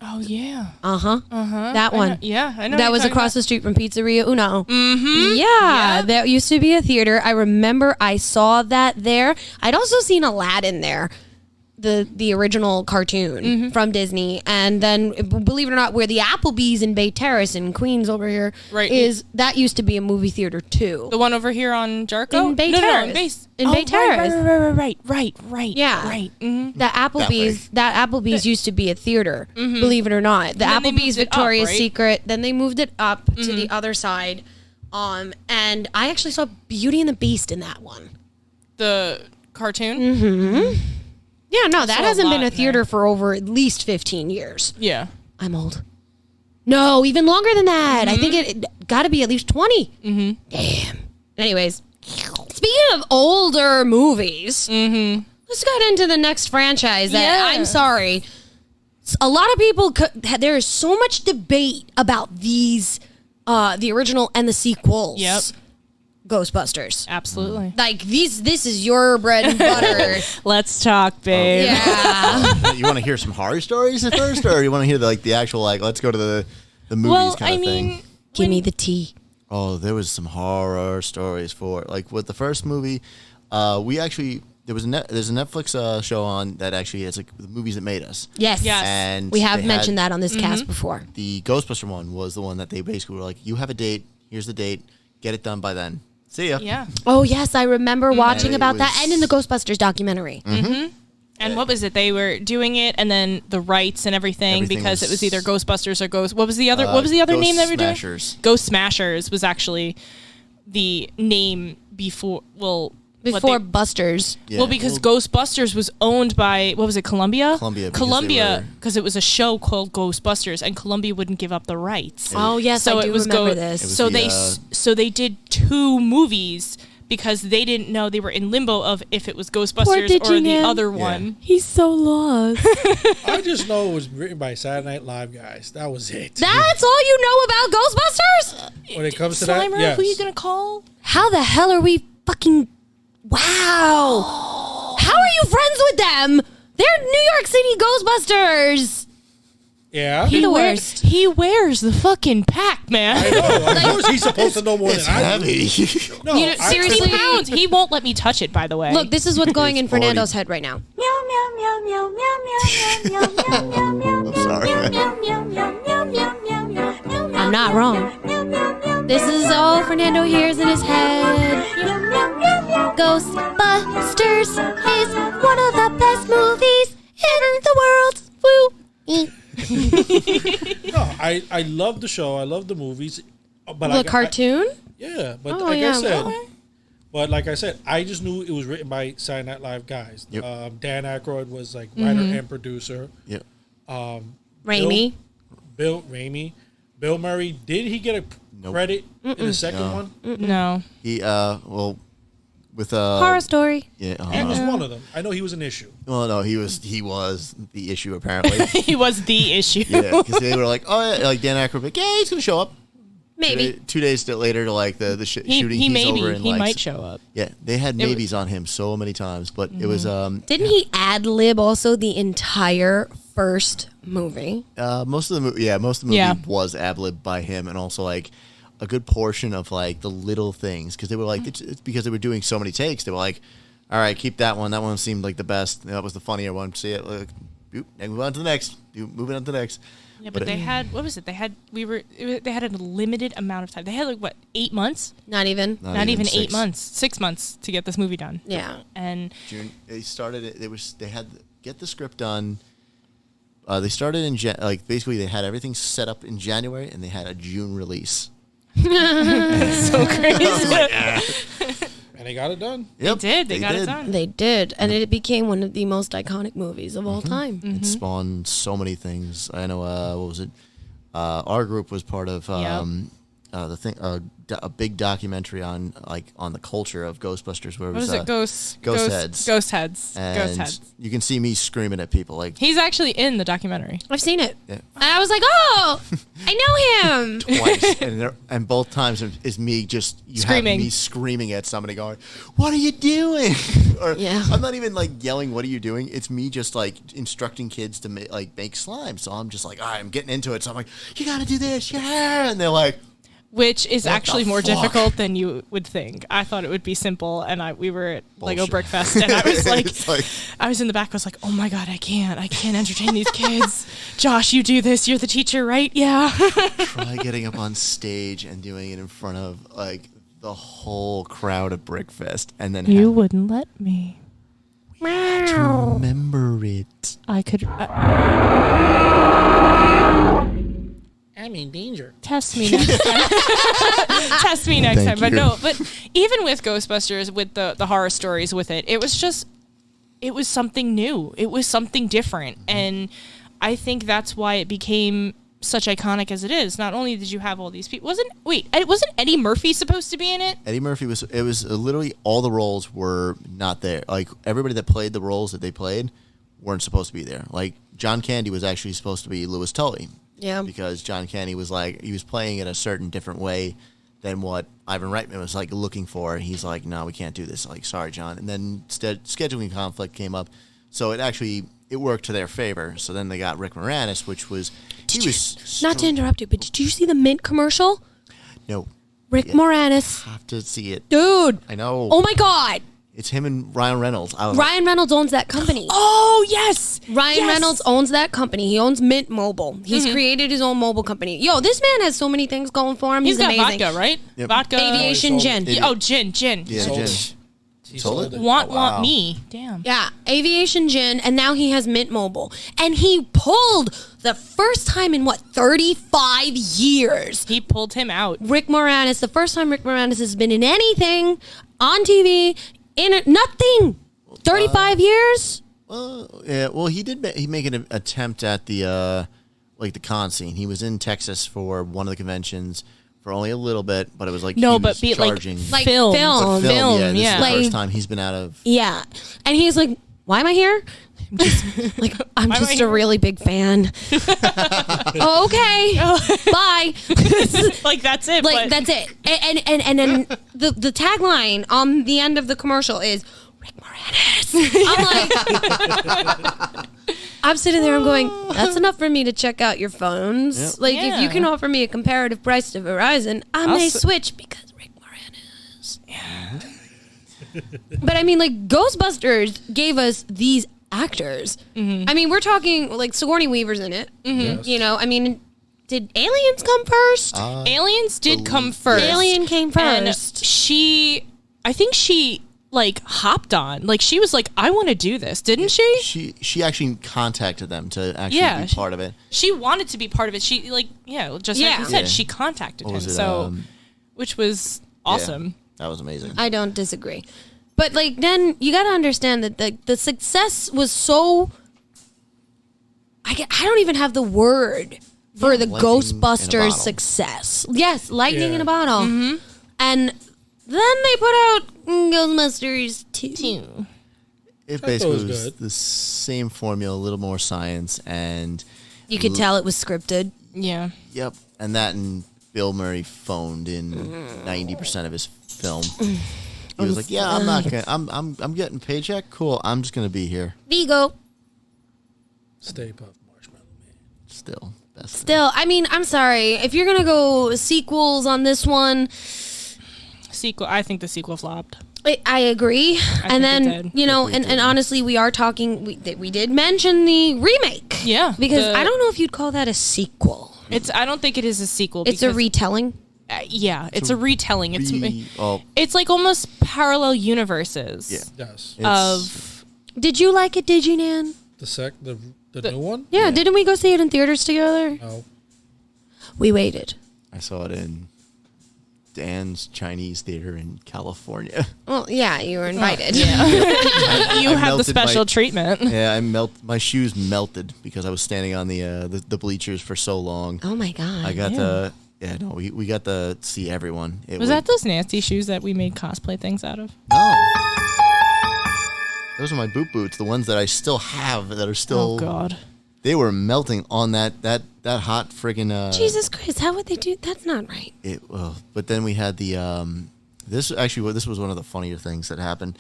B: Oh, yeah.
C: That one.
B: I know.
C: That was across the street from Pizzeria Uno. Mm-hmm. Yeah, that used to be a theater. I remember I saw that there. I'd also seen Aladdin there. The original cartoon from Disney, and then, believe it or not, where the Applebee's in Bay Terrace in Queens over here that used to be a movie theater too.
B: The one over here on Jarko?
C: In Bay Terrace. Bay Terrace.
B: Right.
C: Yeah.
B: Right. Mm-hmm.
C: That Applebee's used to be a theater, believe it or not. The Applebee's Victoria's Secret, then they moved it up to the other side. And I actually saw Beauty and the Beast in that one.
B: The cartoon?
C: Mm-hmm. Yeah, no, that hasn't been a theater
B: there
C: for over at least 15 years.
B: Yeah.
C: I'm old. No, even longer than that. I think it got to be at least 20. Mm-hmm. Damn. Anyways, speaking of older movies, let's get into the next franchise. I'm sorry. A lot of people, there is so much debate about these, the original and the sequels.
B: Yep.
C: Ghostbusters.
B: Absolutely.
C: Like, this is your bread and butter.
B: Let's talk, babe.
C: Yeah.
E: You want to hear some horror stories at first, or you want to hear the actual, let's go to the movies kind of thing?
C: Give me the tea.
E: Oh, there was some horror stories for it. Like with the first movie, there's a Netflix show on that actually has the movies that made us.
C: Yes.
E: And
C: we have mentioned that on this cast before.
E: The Ghostbuster one was the one that they basically were like, you have a date, here's the date, get it done by then. See ya.
B: Yeah.
C: Oh yes, I remember watching
E: it
C: about that,
E: was-
C: and in the Ghostbusters documentary.
B: And what was it? They were doing it, and then the rights and everything
E: Everything
B: because
E: was-
B: it was either Ghostbusters or Ghost. What was the other? What was the other
E: Ghost
B: name they were
E: Smashers.
B: doing? Ghost Smashers was actually the name before. Well, what
C: Before
B: they-
C: Busters.
E: Yeah,
B: well, because Ghostbusters was owned by what was it? Columbia.
E: Columbia, because
B: Columbia,
E: they were-
B: because it was a show called Ghostbusters, and Columbia wouldn't give up the rights.
C: Oh yes, I do remember this.
E: It was
B: So
E: the,
B: so they did 2 movies because they didn't know, they were in limbo of if it was Ghostbusters or the
C: DigiNan.
B: other one.
C: He's so lost.
D: I just know it was written by Saturday Night Live guys. That was it.
C: That's all you know about Ghostbusters?
D: When it comes to that,
B: Slimer,
D: yes.
B: who you gonna call?
C: How the hell are we fucking... Wow. How are you friends with them? They're New York City Ghostbusters.
D: Yeah.
C: He the
B: wear-
C: worst.
B: He wears the fucking pack, man.
D: I know. Of course, he's supposed to know more
E: It's
D: than I do.
E: heavy.
D: No,
B: You know,
D: I-
B: 60 pounds. He won't let me touch it, by the way.
C: Look, this is what's going in
E: It's already-
C: Fernando's head right now.
E: I'm sorry.
C: I'm not wrong. This is all Fernando hears in his head. Ghostbusters is one of the best movies in the world. Woo.
D: No, I love the show. I love the movies. But
C: The cartoon?
D: yeah, but
C: Oh,
D: like
C: yeah,
D: I said,
C: okay.
D: but like I said, I just knew it was written by Saturday Night Live guys.
E: Yep.
D: Dan Aykroyd was like writer and producer.
E: Yep.
C: Raimi.
D: Bill Murray, did he get a
E: Nope.
D: credit in the second
E: No.
D: one?
B: no.
E: He with
C: Horror Story.
E: yeah.
D: He was one of them. I know he was an issue.
E: Well, no, he was the issue apparently.
B: He was the issue.
E: Yeah, because they were like, oh, yeah, like Dan Aykroyd, like, yeah, he's gonna show up.
C: Maybe.
E: 2 days later, to like the shooting,
B: He
E: he's
B: maybe.
E: over in
B: He
E: like,
B: might show up.
E: Yeah, they had
B: It was-
E: maybes on him so many times, but it was
C: Didn't he ad-lib also the entire first movie?
E: most of the movie. Yeah, most of the movie
B: Yeah.
E: was ad-libbed by him, and also like a good portion of like the little things because they were like it's because they were doing so many takes. They were like, all right, keep that one. That one seemed like the best. That was the funnier one. See it. Like, boop, and move on to the next. Moving on to the next.
B: Yeah, but they had, what was it? They had a limited amount of time. They had like what, 8 months?
C: Not even.
B: Not even 8
E: 6.
B: months. 6 months to get this movie done.
C: Yeah.
B: And
E: June. They started it. They had get the script done. They started in basically they had everything set up in January and they had a June release.
B: so crazy.
D: And they got it done.
E: Yep,
B: They got it done.
C: They did, and it became one of the most iconic movies of all time.
E: It spawned so many things. I know. What was it? Our group was part of the thing. A big documentary on the culture of Ghostbusters. Where it
B: What
E: was
B: was it?
E: Ghost Heads.
B: Ghost Heads.
E: And
B: Ghost Heads.
E: you can see me screaming at people like
B: He's actually in the documentary.
C: I've seen it.
E: Yeah.
C: And I was like, oh, I know him.
E: twice, and both times is me just
B: Screaming.
E: have me screaming at somebody, going, "What are you doing?" Or
C: Yeah.
E: I'm not even like yelling, "What are you doing?" It's me just like instructing kids to make slime. So I'm just like, all right, I'm getting into it. So I'm like, "You got to do this, yeah," and they're like,
B: Which is
E: What
B: actually
E: the
B: more
E: fuck?
B: difficult than you would think. I thought it would be simple, and we were at Lego
E: Bullshit.
B: Brickfest, and I was like,
E: It's like-
B: I was in the back. I was like, oh my god, I can't entertain these kids. Josh, you do this. You're the teacher, right? Yeah.
E: try getting up on stage and doing it in front of like the whole crowd at Brickfest, and then
B: wouldn't let me.
E: have to remember it.
B: I could
D: I'm in danger.
B: test me next time. Test me next
E: Thank
B: time. But
E: you.
B: no, but even with Ghostbusters, with the horror stories with it, it was something new. It was something different. And I think that's why it became such iconic as it is. Not only did you have all these people, wasn't Eddie Murphy supposed to be in it?
E: Eddie Murphy was literally all the roles were not there. Like everybody that played the roles that they played weren't supposed to be there. Like John Candy was actually supposed to be Louis Tully.
C: Yeah.
E: Because John Candy was he was playing it a certain different way than what Ivan Reitman was like looking for. He's like, no, we can't do this. Like, sorry, John. And then scheduling conflict came up, so it worked to their favor. So then they got Rick Moranis, which was
C: Not to interrupt you, but did you see the Mint commercial?
E: no
C: Rick
E: Yeah.
C: Moranis.
E: have to see it.
C: Dude.
E: I know.
C: Oh my God.
E: It's him and Ryan Reynolds. I was
C: Ryan Reynolds owns that company.
B: Oh yes,
C: Ryan Reynolds owns that company. He owns Mint Mobile. He's created his own mobile company. Yo, this man has so many things going for him.
B: He's got
C: amazing.
B: vodka, right?
E: Yep.
B: Vodka,
C: Aviation gin.
B: gin.
E: Yeah,
D: Sold
E: Jen.
D: it. He
E: Sold it?
B: Want me? Damn.
C: Yeah, Aviation Gin, and now he has Mint Mobile. And he pulled the first time in 35 years.
B: He pulled him out.
C: Rick Moranis, the first time Rick Moranis has been in anything on TV, nothing. 35 years.
E: Yeah, well, he did. He make an attempt at the like the con scene. He was in Texas for one of the conventions for only a little bit, but it was like he was charging
C: like
B: film.
C: film.
E: Yeah, this
B: yeah.
E: is the
C: Like-
E: first time he's been out of.
C: Yeah. And he's like, why am I here? Like, I'm
B: Why am I
C: just a
B: here?
C: really big fan. Oh, okay. Bye.
B: Like that's it.
C: Like,
B: but
C: that's it. And then the tagline on the end of the commercial is, Rick Moranis. I'm like, I'm sitting there, I'm going, that's enough for me to check out your phones.
E: Yep.
C: Like, if you
B: Yeah.
C: can offer me a comparative price to Verizon, I may switch because Rick Moranis. But I mean, like, Ghostbusters gave us these actors. I mean, we're talking, like, Sigourney Weaver's in it.
D: Yes.
C: You know, I mean, did Aliens come first?
B: Aliens did come first.
C: Alien came
B: And
C: first.
B: I think she like hopped on. Like she was like, I want to do this, didn't she?
E: She actually contacted them to actually be part of it.
B: She wanted to be part of it. She just like
C: Yeah.
B: you said,
E: Yeah.
B: she contacted
E: What
B: him.
E: was it,
B: So, which was awesome.
E: Yeah, that was amazing.
C: I don't disagree. But, like, then you got to understand that the success was so... I don't even have the word for the
E: Lightning in a
C: Ghostbusters
E: bottle.
C: success. Yes, lightning
D: Yeah.
C: in a bottle. And then they put out Ghostbusters 2.
E: It
D: thought it
E: basically
D: was
E: was
D: good.
E: the same formula, a little more science, and
C: You could tell it was scripted.
B: Yeah.
E: yep, and that and Bill Murray phoned in 90% of his film. He was like, "Yeah, I'm not gonna. I'm getting paycheck. Cool. I'm just gonna be here.
C: Vigo.
D: Stay Puft Marshmallow Man.
E: Still, best.
C: Still, I mean, I'm sorry. If you're going to go sequels on this one...
B: Sequel. I think the sequel flopped.
C: I agree.
B: think
C: And
B: it
C: then,
B: did.
C: you know,
E: I think it
C: and
E: did.
C: honestly, we are talking, we did mention the remake.
B: Yeah,
C: Because
B: the-
C: I don't know if you'd call that a sequel.
B: I don't think it is a sequel.
C: It's a
B: because-
C: retelling.
B: it's a retelling.
E: Oh,
B: It's like almost parallel universes.
E: yeah.
D: Yes.
B: Of
C: Did you like it, DigiNan?
D: The new one?
C: Yeah, didn't we go see it in theaters together?
D: No.
C: We waited.
E: I saw it in Dan's Chinese theater in California.
C: Well, yeah, you were invited.
B: you
E: I
B: have the
E: melted
B: special
E: my-
B: treatment.
E: Yeah, my shoes melted because I was standing on the bleachers for so long.
C: Oh my god.
E: I got we got to see everyone.
B: Was that those nasty shoes that we made cosplay things out of?
E: No. Those are my boot boots, the ones that I still have that are still.
B: Oh God.
E: They were melting on that hot friggin'
C: Jesus Christ, how would they do? That's not right.
E: But then we had the this was one of the funnier things that happened,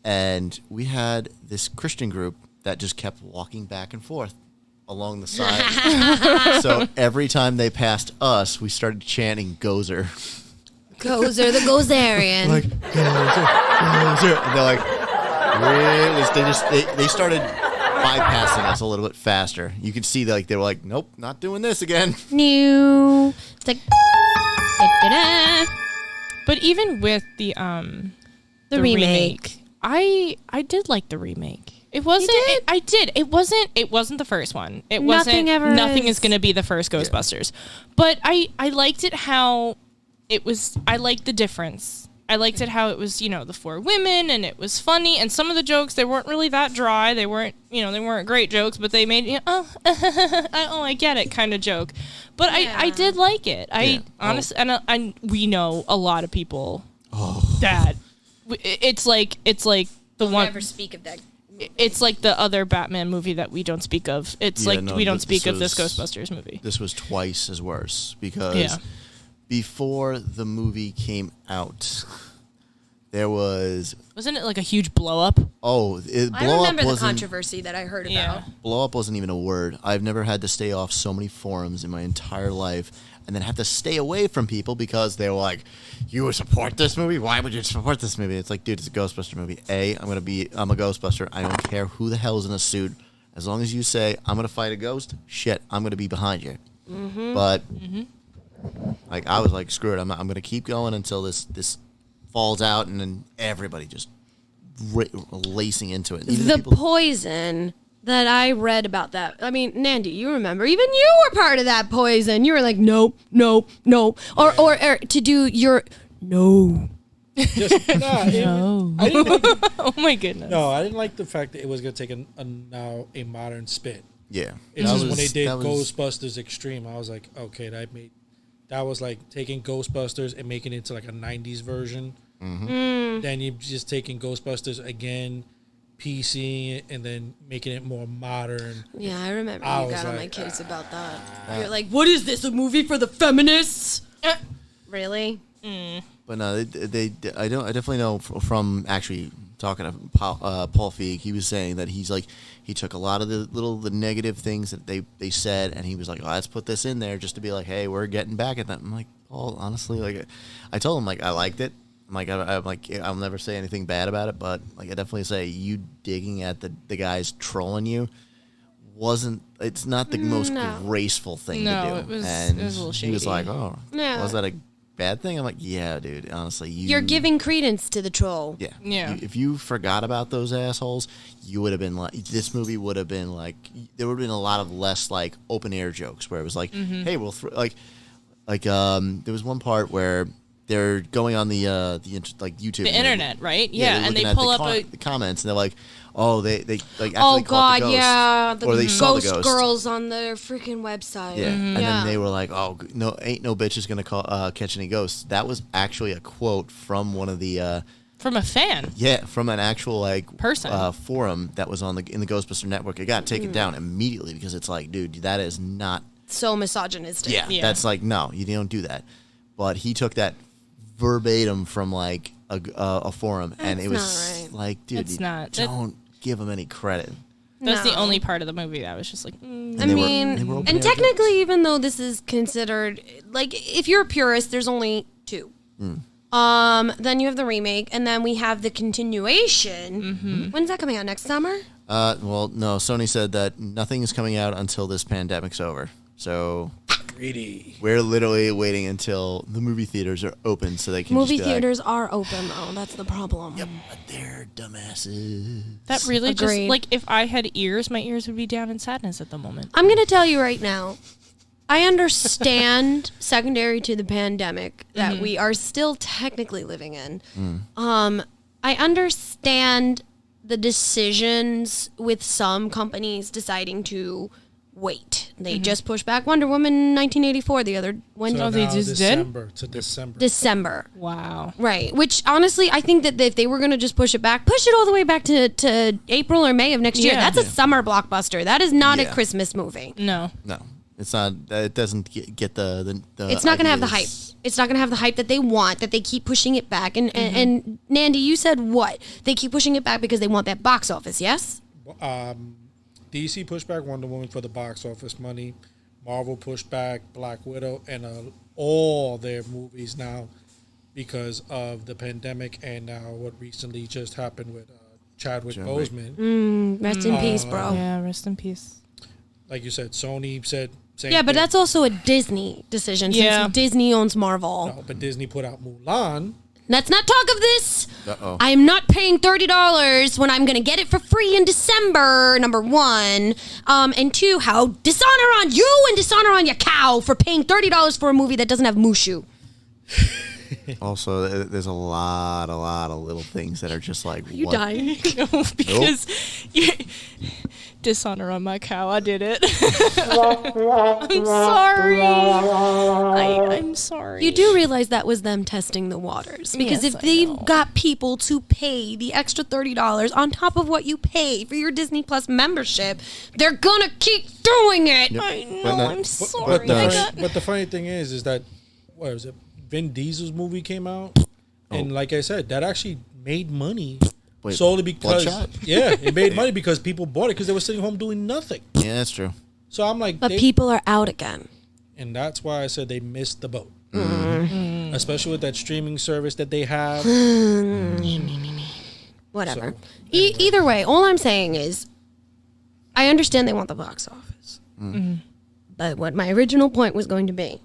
E: and we had this Christian group that just kept walking back and forth along the side. So every time they passed us, we started chanting "Gozer."
C: Gozer the Gozerian.
E: Like Gozer. And they're like, really? They started bypassing us a little bit faster. You could see they were like, nope, not doing this again.
C: New. It's like. Da-da-da.
B: But even with the
C: The remake.
B: I did like the remake. It wasn't.
C: did?
B: I did. It wasn't the first one. It
C: Nothing
B: wasn't.
C: ever
B: Nothing
C: is.
B: is going to be the first Ghostbusters. But I liked it how it was. I liked the difference. I liked it how it was, the four women, and it was funny. And some of the jokes, they weren't really that dry. They weren't, they weren't great jokes, but they made, I get it kind of joke. But I did like it. Honestly, and we know a lot of people that it's like the one.
C: Never speak of that.
B: It's like the other Batman movie that we don't speak of. It's
E: Yeah,
B: like
E: no,
B: we don't
E: but
B: speak
E: this
B: of this
E: was-
B: Ghostbusters movie.
E: This was twice as worse because
B: Yeah.
E: before the movie came out, there was
B: Wasn't it like a huge blow up?
E: blow up wasn't
C: controversy that I heard
B: Yeah.
E: blow up wasn't even a word. I've never had to stay off so many forums in my entire life, and then have to stay away from people because they were like, you would support this movie? Why would you support this movie? It's like, dude, it's a Ghostbuster movie. I'm a Ghostbuster. I don't care who the hell's in a suit. As long as you say, I'm going to fight a ghost, shit, I'm going to be behind you. But, like, I was like, screw it. I'm going to keep going until this falls out, and then everybody just lacing into it. Even
C: The
E: people-
C: poison that I read about that. I mean, Nandy, you remember, even you were part of that poison. You were like, nope, nope, nope. Or to do your, no.
D: Just,
B: No.
D: I didn't like
B: Oh my goodness.
D: no, I didn't like the fact that it was going to take now a modern spin.
E: Yeah.
D: It's
E: That
D: just when
E: was-
D: they did
E: that was-
D: Ghostbusters Extreme, I was like, okay, that was like taking Ghostbusters and making it into like a 90s version. Then you're just taking Ghostbusters again, PC, and then making it more modern.
C: Yeah, I remember
D: I
C: you
D: was
C: got on my
D: like,
C: case about that. You're like, what is this, a movie for the feminists? Really?
E: But no, I definitely know from actually talking to Paul Feig, he was saying that he took a lot of the negative things that they said, and he was like, oh, let's put this in there just to be like, hey, we're getting back at them. I'm like, Paul, honestly, like, I told him, like, I liked it. I'm like, I'll never say anything bad about it, but like, I definitely say you digging at the guys trolling you it's not the most graceful thing
B: No,
E: to do.
B: it was
E: And
B: a little
E: he was
B: shady.
E: like, oh,
C: No.
E: was that a bad thing? I'm like, yeah, dude, honestly,
C: You're giving credence to the troll.
E: yeah.
B: Yeah.
E: If you forgot about those assholes, you would have been like, this movie would have been like, there would have been a lot of less like open air jokes where it was like, hey, we'll there was one part where they're going on the YouTube,
B: The internet, right? Yeah,
E: they're
B: and they
E: looking at
B: pull up
E: the comments, and they're like, oh, they like after
C: Oh
E: they caught
C: God,
E: the ghost,
C: yeah, the
E: or they saw the
C: ghost
E: ghost.
C: girls on their freaking website.
E: Yeah, and
C: Yeah.
E: then they were like, "Oh, no, ain't no bitch is gonna catch any ghosts." That was actually a quote from one of the
B: from a fan.
E: from an actual like
B: Person.
E: forum that was in the Ghostbuster network. It got taken down immediately because it's like, dude, that is not.
C: So misogynistic.
B: Yeah.
E: That's like, no, you don't do that. But he took that verbatim from like a forum, and it was
C: not right.
E: like, dude,
B: It's not. That-
E: don't give him any credit.
B: That's the
C: No.
B: only part of the movie that was just like,
C: I
E: they were-
C: mean,
E: they were open
C: and
E: air
C: technically,
E: jokes.
C: even though this is considered like, if you're a purist, there's only two. Then you have the remake, and then we have the continuation. When's that coming out? Next summer?
E: Well, no, Sony said that nothing is coming out until this pandemic's over. So
D: Greedy.
E: we're literally waiting until the movie theaters are open so they can
C: Movie
E: just be like,
C: theaters are open, though. That's the problem.
E: yep, but they're dumbasses.
B: that really just
C: Agreed.
B: like if I had ears, my ears would be down in sadness at the moment.
C: I'm going to tell you right now. I understand secondary to the pandemic that we are still technically living in. I understand the decisions with some companies deciding to wait. They just pushed back Wonder Woman 1984 the other Wednesday.
B: Oh, they
D: now
B: just did?
D: December to December.
C: December.
B: Wow.
C: Right. Which honestly, I think that if they were going to just push it all the way back to April or May of next year.
B: Yeah.
C: That's a summer blockbuster. That is not a
E: Yeah.
C: Christmas movie.
B: No.
E: No, it's not. It doesn't get the
C: It's not going to have the hype.
E: ideas.
C: It's not going to have the hype that they want, that they keep pushing it back. And Nandy, you said what? They keep pushing it back because they want that box office, yes?
D: DC pushed back Wonder Woman for the box office money. Marvel pushed back Black Widow and all their movies now because of the pandemic and now what recently just happened with Chadwick Boseman.
C: Rest in peace, bro.
B: Yeah, rest in peace.
D: Like you said, Sony said same
C: Yeah, but
D: thing.
C: that's also a Disney decision
B: Yeah.
C: since Disney owns Marvel.
D: No, but Disney put out Mulan.
C: Let's not talk of this.
E: Uh-oh.
C: I am not paying $30 when I'm going to get it for free in December, number one. And two, how dishonor on you and dishonor on your cow for paying $30 for a movie that doesn't have Mushu.
E: Also, there's a lot of little things that are just like,
C: You
E: what?
C: dying?
B: No, because dishonor on my cow. I did it. I'm sorry. I'm sorry.
C: You do realize that was them testing the waters. Because
B: Yes,
C: if
B: I
C: they've
B: know.
C: got people to pay the extra $30 on top of what you pay for your Disney Plus membership, they're going to keep doing it.
B: I know.
E: But
B: I'm
E: not-
B: sorry.
D: But the funny thing is that what was it? Vin Diesel's movie came out, and like I said, that actually made money
E: Wait,
D: solely because
E: Bloodshot?
D: it made money because people bought it because they were sitting home doing nothing.
E: Yeah, that's true.
D: So I'm like,
C: But people are out again.
D: And that's why I said they missed the boat. Especially with that streaming service that they have.
C: Whatever.
D: So,
C: Either way, all I'm saying is, I understand they want the box office. But what my original point was going to be,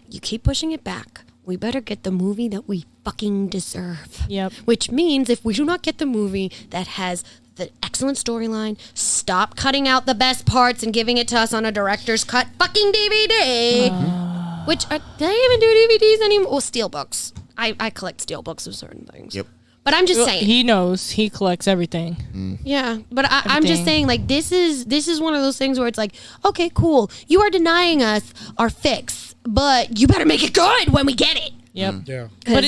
C: you keep pushing it back. We better get the movie that we fucking deserve.
B: Yep.
C: Which means if we do not get the movie that has the excellent storyline, stop cutting out the best parts and giving it to us on a director's cut fucking DVD. Which, do they even do DVDs anymore? Well, steelbooks. I collect steelbooks of certain things.
E: Yep.
C: But I'm just saying.
B: He knows. He collects everything.
C: Yeah, but I'm just
B: Everything.
C: saying, like, this is one of those things where it's like, okay, cool, you are denying us our fix, but you better make it good when we get it.
B: Yep.
D: Yeah.
B: But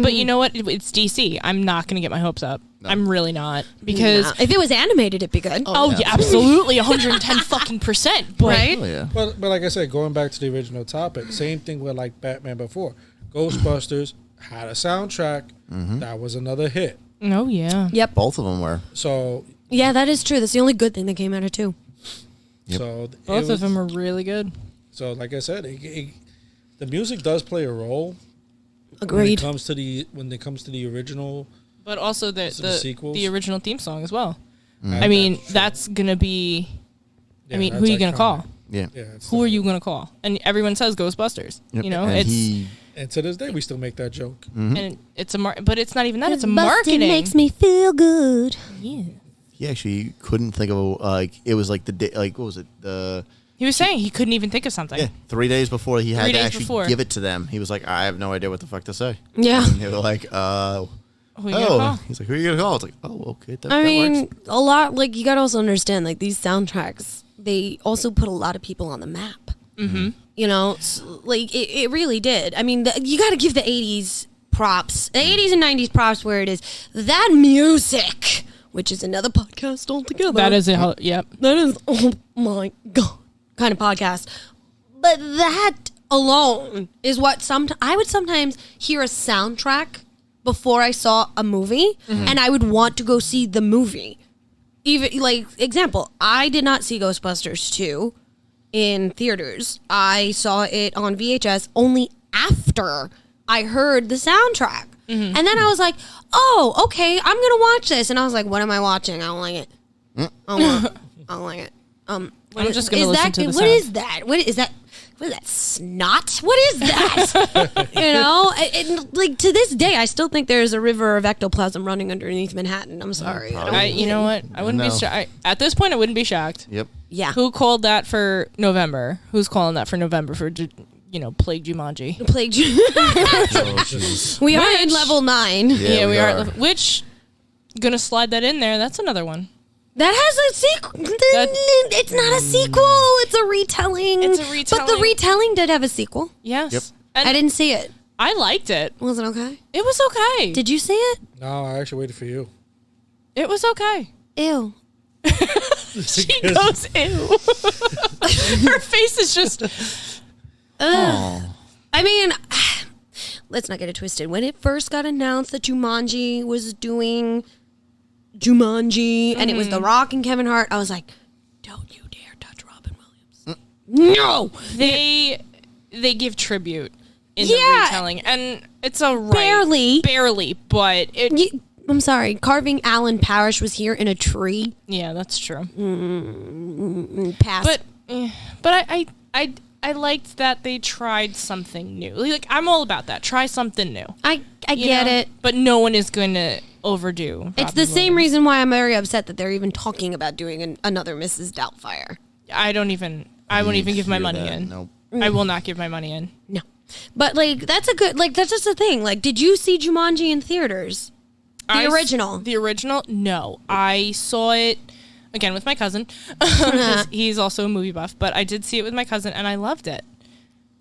B: but you know what? It's DC. I'm not gonna get my hopes up. I'm really not because
C: Nah, if it was animated, it'd be good.
B: oh yeah, absolutely 110 fucking %. But
C: Right?
E: Oh yeah.
D: But like I said, going back to the original topic, same thing with like Batman before. Ghostbusters had a soundtrack that was another hit.
B: oh yeah.
C: Yep.
E: Both of them were.
D: So
C: Yeah, that is true. That's the only good thing that came out of two.
B: Both of them are really good.
D: So like I said, the music does play a role when
C: Agreed.
D: it comes to the original.
B: But also the
D: sequels?
B: the original theme song as well.
D: Mm.
B: I mean, that's gonna be.
D: Yeah,
B: I mean, who
D: that's
B: are you gonna
D: iconic.
B: call?
E: Yeah.
D: Yeah, it's
B: Who are you gonna call? And everyone says Ghostbusters.
E: Yep.
B: You know,
E: And
B: it's
D: And to this day, we still make that joke.
B: and it's but it's not even that. It's a
C: Bustin'
B: marketing.
C: makes me feel good.
B: Yeah.
E: He actually couldn't think of it was like the day, like what was it,
B: He was saying he couldn't even think of something.
E: 3 days before he had
B: 3
E: to
B: days
E: actually
B: before.
E: give it to them. He was like, I have no idea what the fuck to say.
C: Yeah.
E: And they were like,
B: Who are you gonna
E: oh,
B: call?
E: he's like, who are you gonna call? It's like, oh, okay, that
C: I mean,
E: works.
C: a lot, like, you gotta also understand, like, these soundtracks, they also put a lot of people on the map.
B: Mm-hmm.
C: You know, like, it really did. I mean, you gotta give the 80s props. The 80s and 90s props where it is. That music, which is another podcast altogether.
B: That is a yep.
C: That is, oh my God, kind of podcast. But that alone is what I would sometimes hear a soundtrack before I saw a movie, and I would want to go see the movie. Even, like, example, I did not see Ghostbusters 2 in theaters. I saw it on VHS only after I heard the soundtrack. And then I was like, oh, okay, I'm going to watch this. And I was like, what am I watching? I don't like it. I don't like it.
B: I'm just gonna
C: is
B: listen
C: that,
B: to the
C: what
B: sound.
C: is that? What is that? What is that? Snot? What is that? You know, like, to this day, I still think there's a river of ectoplasm running underneath Manhattan. I'm sorry. I don't
B: You know what? I wouldn't be
E: No.
B: shocked. At this point, I wouldn't be shocked.
E: Yep.
C: Yeah.
B: Who called that for November? Who's calling that for November for Plague Jumanji?
C: Plague you.
E: Oh, jeez.
C: We are in
B: Which-
C: level 9.
B: Yeah, we are.
E: are.
B: Which gonna slide that in there? That's another one.
C: That has a sequel. It's not a sequel. It's a retelling.
B: It's a
C: But the
B: retelling.
C: retelling did have a sequel.
B: Yes.
E: Yep.
B: And
C: I didn't see it.
B: I liked it.
C: Was it okay?
B: It was okay.
C: Did you see it?
D: No, I actually waited for you.
B: It was okay.
C: Ew.
B: She goes, ew. Her face is just.
E: Oh.
C: I mean, let's not get it twisted. When it first got announced that Jumanji was doing Jumanji and it was The Rock and Kevin Hart, I was like, don't you dare touch Robin Williams. No!
B: They give tribute in
C: Yeah.
B: the retelling, and it's a right.
C: Barely.
B: but it.
C: I'm sorry. Carving Alan Parrish was here in a tree.
B: Yeah, that's true.
C: Pass.
B: But I liked that they tried something new. Like, I'm all about that. Try something new.
C: I
B: you
C: get
B: know?
C: it.
B: But no one is going to overdo.
C: It's the same reason why I'm very upset that they're even talking about doing another Mrs. Doubtfire.
B: I won't even give my
E: Hear
B: money
E: that.
B: in.
E: Nope.
B: I will not give my money in.
C: No. But, like, that's just the thing. Like, did you see Jumanji in theaters? The original.
B: The original? No. I saw it, again, with my cousin. 'Cause he's also a movie buff. But I did see it with my cousin, and I loved it.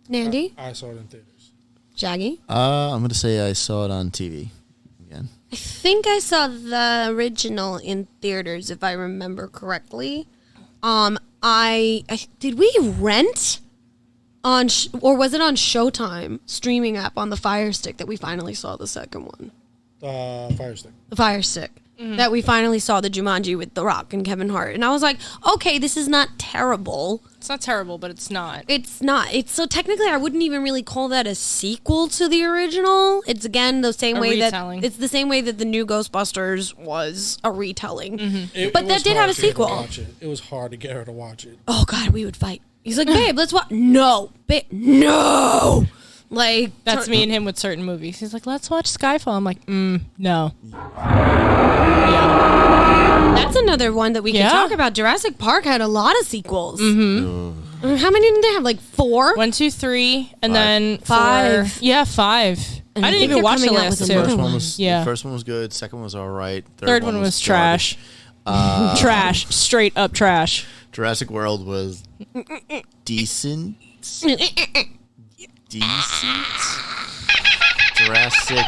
C: Nandy?
D: I saw it in theaters.
C: Shaggy?
E: I'm gonna say I saw it on TV again.
C: I think I saw the original in theaters, if I remember correctly. Did we rent on, or was it on Showtime streaming app on the Fire Stick that we finally saw the second one?
D: Fire Stick.
C: The Fire Stick. that we finally saw the Jumanji with The Rock and Kevin Hart. And I was like, okay, this is not terrible.
B: It's not terrible, but it's not.
C: It's not. It's so technically I wouldn't even really call that a sequel to the original. It's again the same way
B: retelling.
C: that it's the same way that the new Ghostbusters was a retelling. But
D: It
C: that
D: was
C: did have
D: hard
C: a
D: to get her to
C: sequel.
D: watch it. It was hard to get her to watch it.
C: Oh God, we would fight. He's like, babe, let's watch. No, babe, no. Like
B: That's me and him with certain movies. He's like, let's watch Skyfall. I'm like, no. Yeah.
C: That's another one that we can
B: Yeah.
C: talk about. Jurassic Park had a lot of sequels. How many did they have? Like 4?
B: 1, 2, 3, and
E: Five.
B: then
C: 5.
B: 4. Yeah, 5.
C: And
B: I
C: I
B: didn't
C: think
B: even
C: they're
B: watch the
C: coming out
B: last
C: with
B: two.
C: another
E: First one
C: one.
E: was
B: Yeah.
E: the first one was good. Second one was all right.
B: Third one was trash.
E: garbage.
B: Trash. Straight up trash.
E: Jurassic World was decent. Jurassic,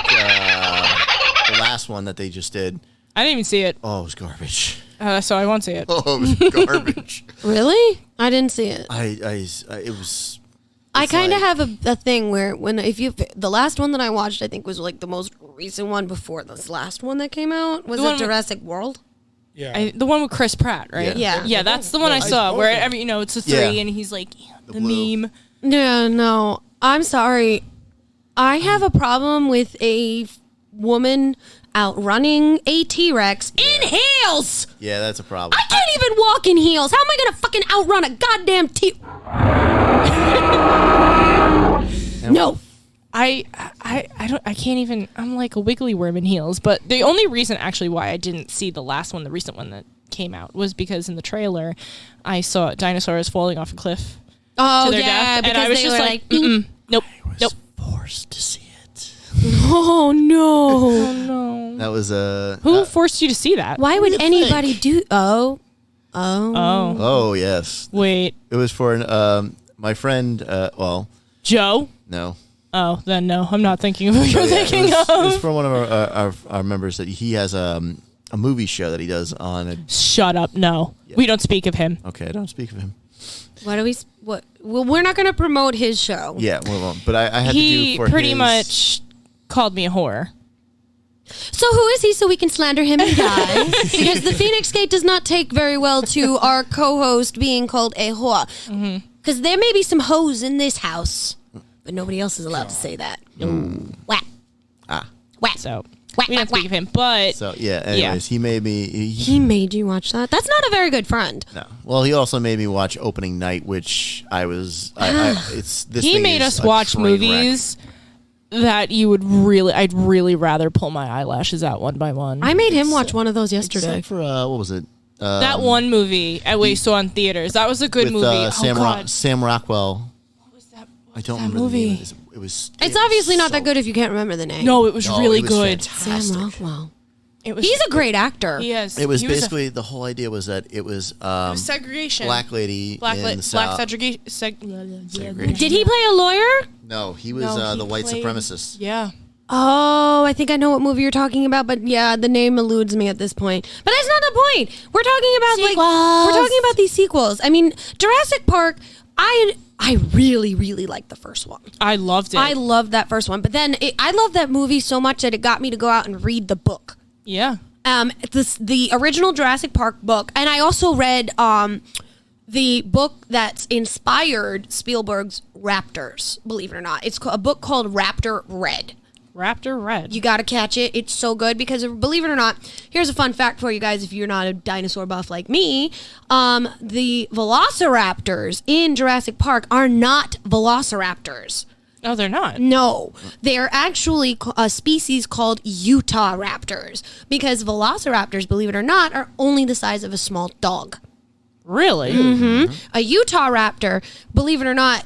E: the last one that they just did.
B: I didn't even see it,
E: Oh, it was garbage.
B: so I won't see it.
E: Oh, it was garbage.
C: Really? I didn't see it.
E: It was.
C: I
E: it's
C: kind of
E: like-
C: have a thing where the last one that I watched, I think was like the most recent one before this last one that came out. Was
B: The
C: it
B: one with-
C: Jurassic World?
D: Yeah.
B: The one with Chris Pratt, right?
E: Yeah.
C: Yeah.
B: That's the one I
D: Yeah,
B: saw
D: I
B: where
D: spoke.
B: it's a 3
E: Yeah.
B: and he's like the
E: blue.
B: meme.
C: Yeah, no. I'm sorry. I have a problem with a woman outrunning a T-Rex in heels.
E: Yeah, that's a problem.
C: I can't even walk in heels. How am I gonna fucking outrun a goddamn T? No.
B: I can't even. I'm like a wiggly worm in heels. But the only reason actually why I didn't see the last one, the recent one that came out, was because in the trailer I saw dinosaurs falling off a cliff
C: Oh
B: to their
C: yeah,
B: death,
C: because
B: and I was
C: they
B: just
C: were
B: like, mm-mm, nope, nope.
E: Forced to see it.
C: oh no.
B: Oh no.
E: That was
B: Who forced you to see that?
C: Why would
E: do you
C: anybody do? Oh.
B: Oh,
E: Oh yes,
B: wait,
E: it was for my friend. Well,
B: Joe.
E: no.
B: Oh, then no, I'm not thinking of who you're
E: Yeah,
B: thinking
E: it was
B: of.
E: from one of our members that he has a movie show that he does on a.
B: Shut up. No, we don't speak of him.
E: Okay, I don't speak of him.
C: What do we? What? Well, we're not going to promote his show.
E: Yeah, well, but I had to
B: He
E: do for
B: pretty
E: his-
B: much called me a whore.
C: So who is he? So we can slander him and die because the Phoenix Gate does not take very well to our co-host being called a whore. Because there may be some hoes in this house, but nobody else is allowed to say that. Whack. Whack.
B: So
C: Whack,
B: we don't
C: whack,
B: speak of him. But
E: So yeah. Anyways, he made me.
C: He made you watch that? That's not a very good friend.
E: No. Well, he also made me watch opening night, which I was. It's this.
B: he
E: thing
B: made
E: is
B: us
E: a
B: watch
E: train wreck.
B: movies that I'd really rather pull my eyelashes out one by one.
C: I made him watch one of those yesterday.
E: Except for what was it?
B: That one movie we saw in theaters. That was a good
E: with
B: movie.
E: Sam,
B: oh God.
E: Sam Rockwell.
B: What was that?
E: I don't
B: that
E: remember
B: movie?
E: the name of it. It was.
C: It's obviously not that good if you can't remember the name.
B: No, it was
E: No,
B: really
E: it was
B: good.
E: fantastic.
C: Sam Rockwell.
B: It was.
C: He's a great actor.
B: He is.
E: It was
B: he
E: basically the whole idea was that it was
B: segregation.
E: black lady
B: Black
E: in
B: black
E: the South.
B: segregation.
E: Segregation.
C: Did he play a lawyer?
E: No, he was
B: No, he
E: the white
B: played-
E: supremacist.
B: Yeah.
C: Oh, I think I know what movie you're talking about, but yeah, the name eludes me at this point. But that's not the point. We're talking about we're talking about these sequels. I mean, Jurassic Park. I really really liked the first one.
B: I loved it.
C: I loved that first one, but then I loved that movie so much that it got me to go out and read the book.
B: yeah.
C: The original Jurassic Park book, and I also read the book that's inspired Spielberg's Raptors. Believe it or not, it's a book called Raptor Red.
B: Raptor Red.
C: You got to catch it. It's so good because, believe it or not, here's a fun fact for you guys if you're not a dinosaur buff like me. The velociraptors in Jurassic Park are not velociraptors.
B: Oh, they're not.
C: No, they're actually a species called Utah raptors because velociraptors, believe it or not, are only the size of a small dog.
B: Really?
C: A Utah raptor, believe it or not,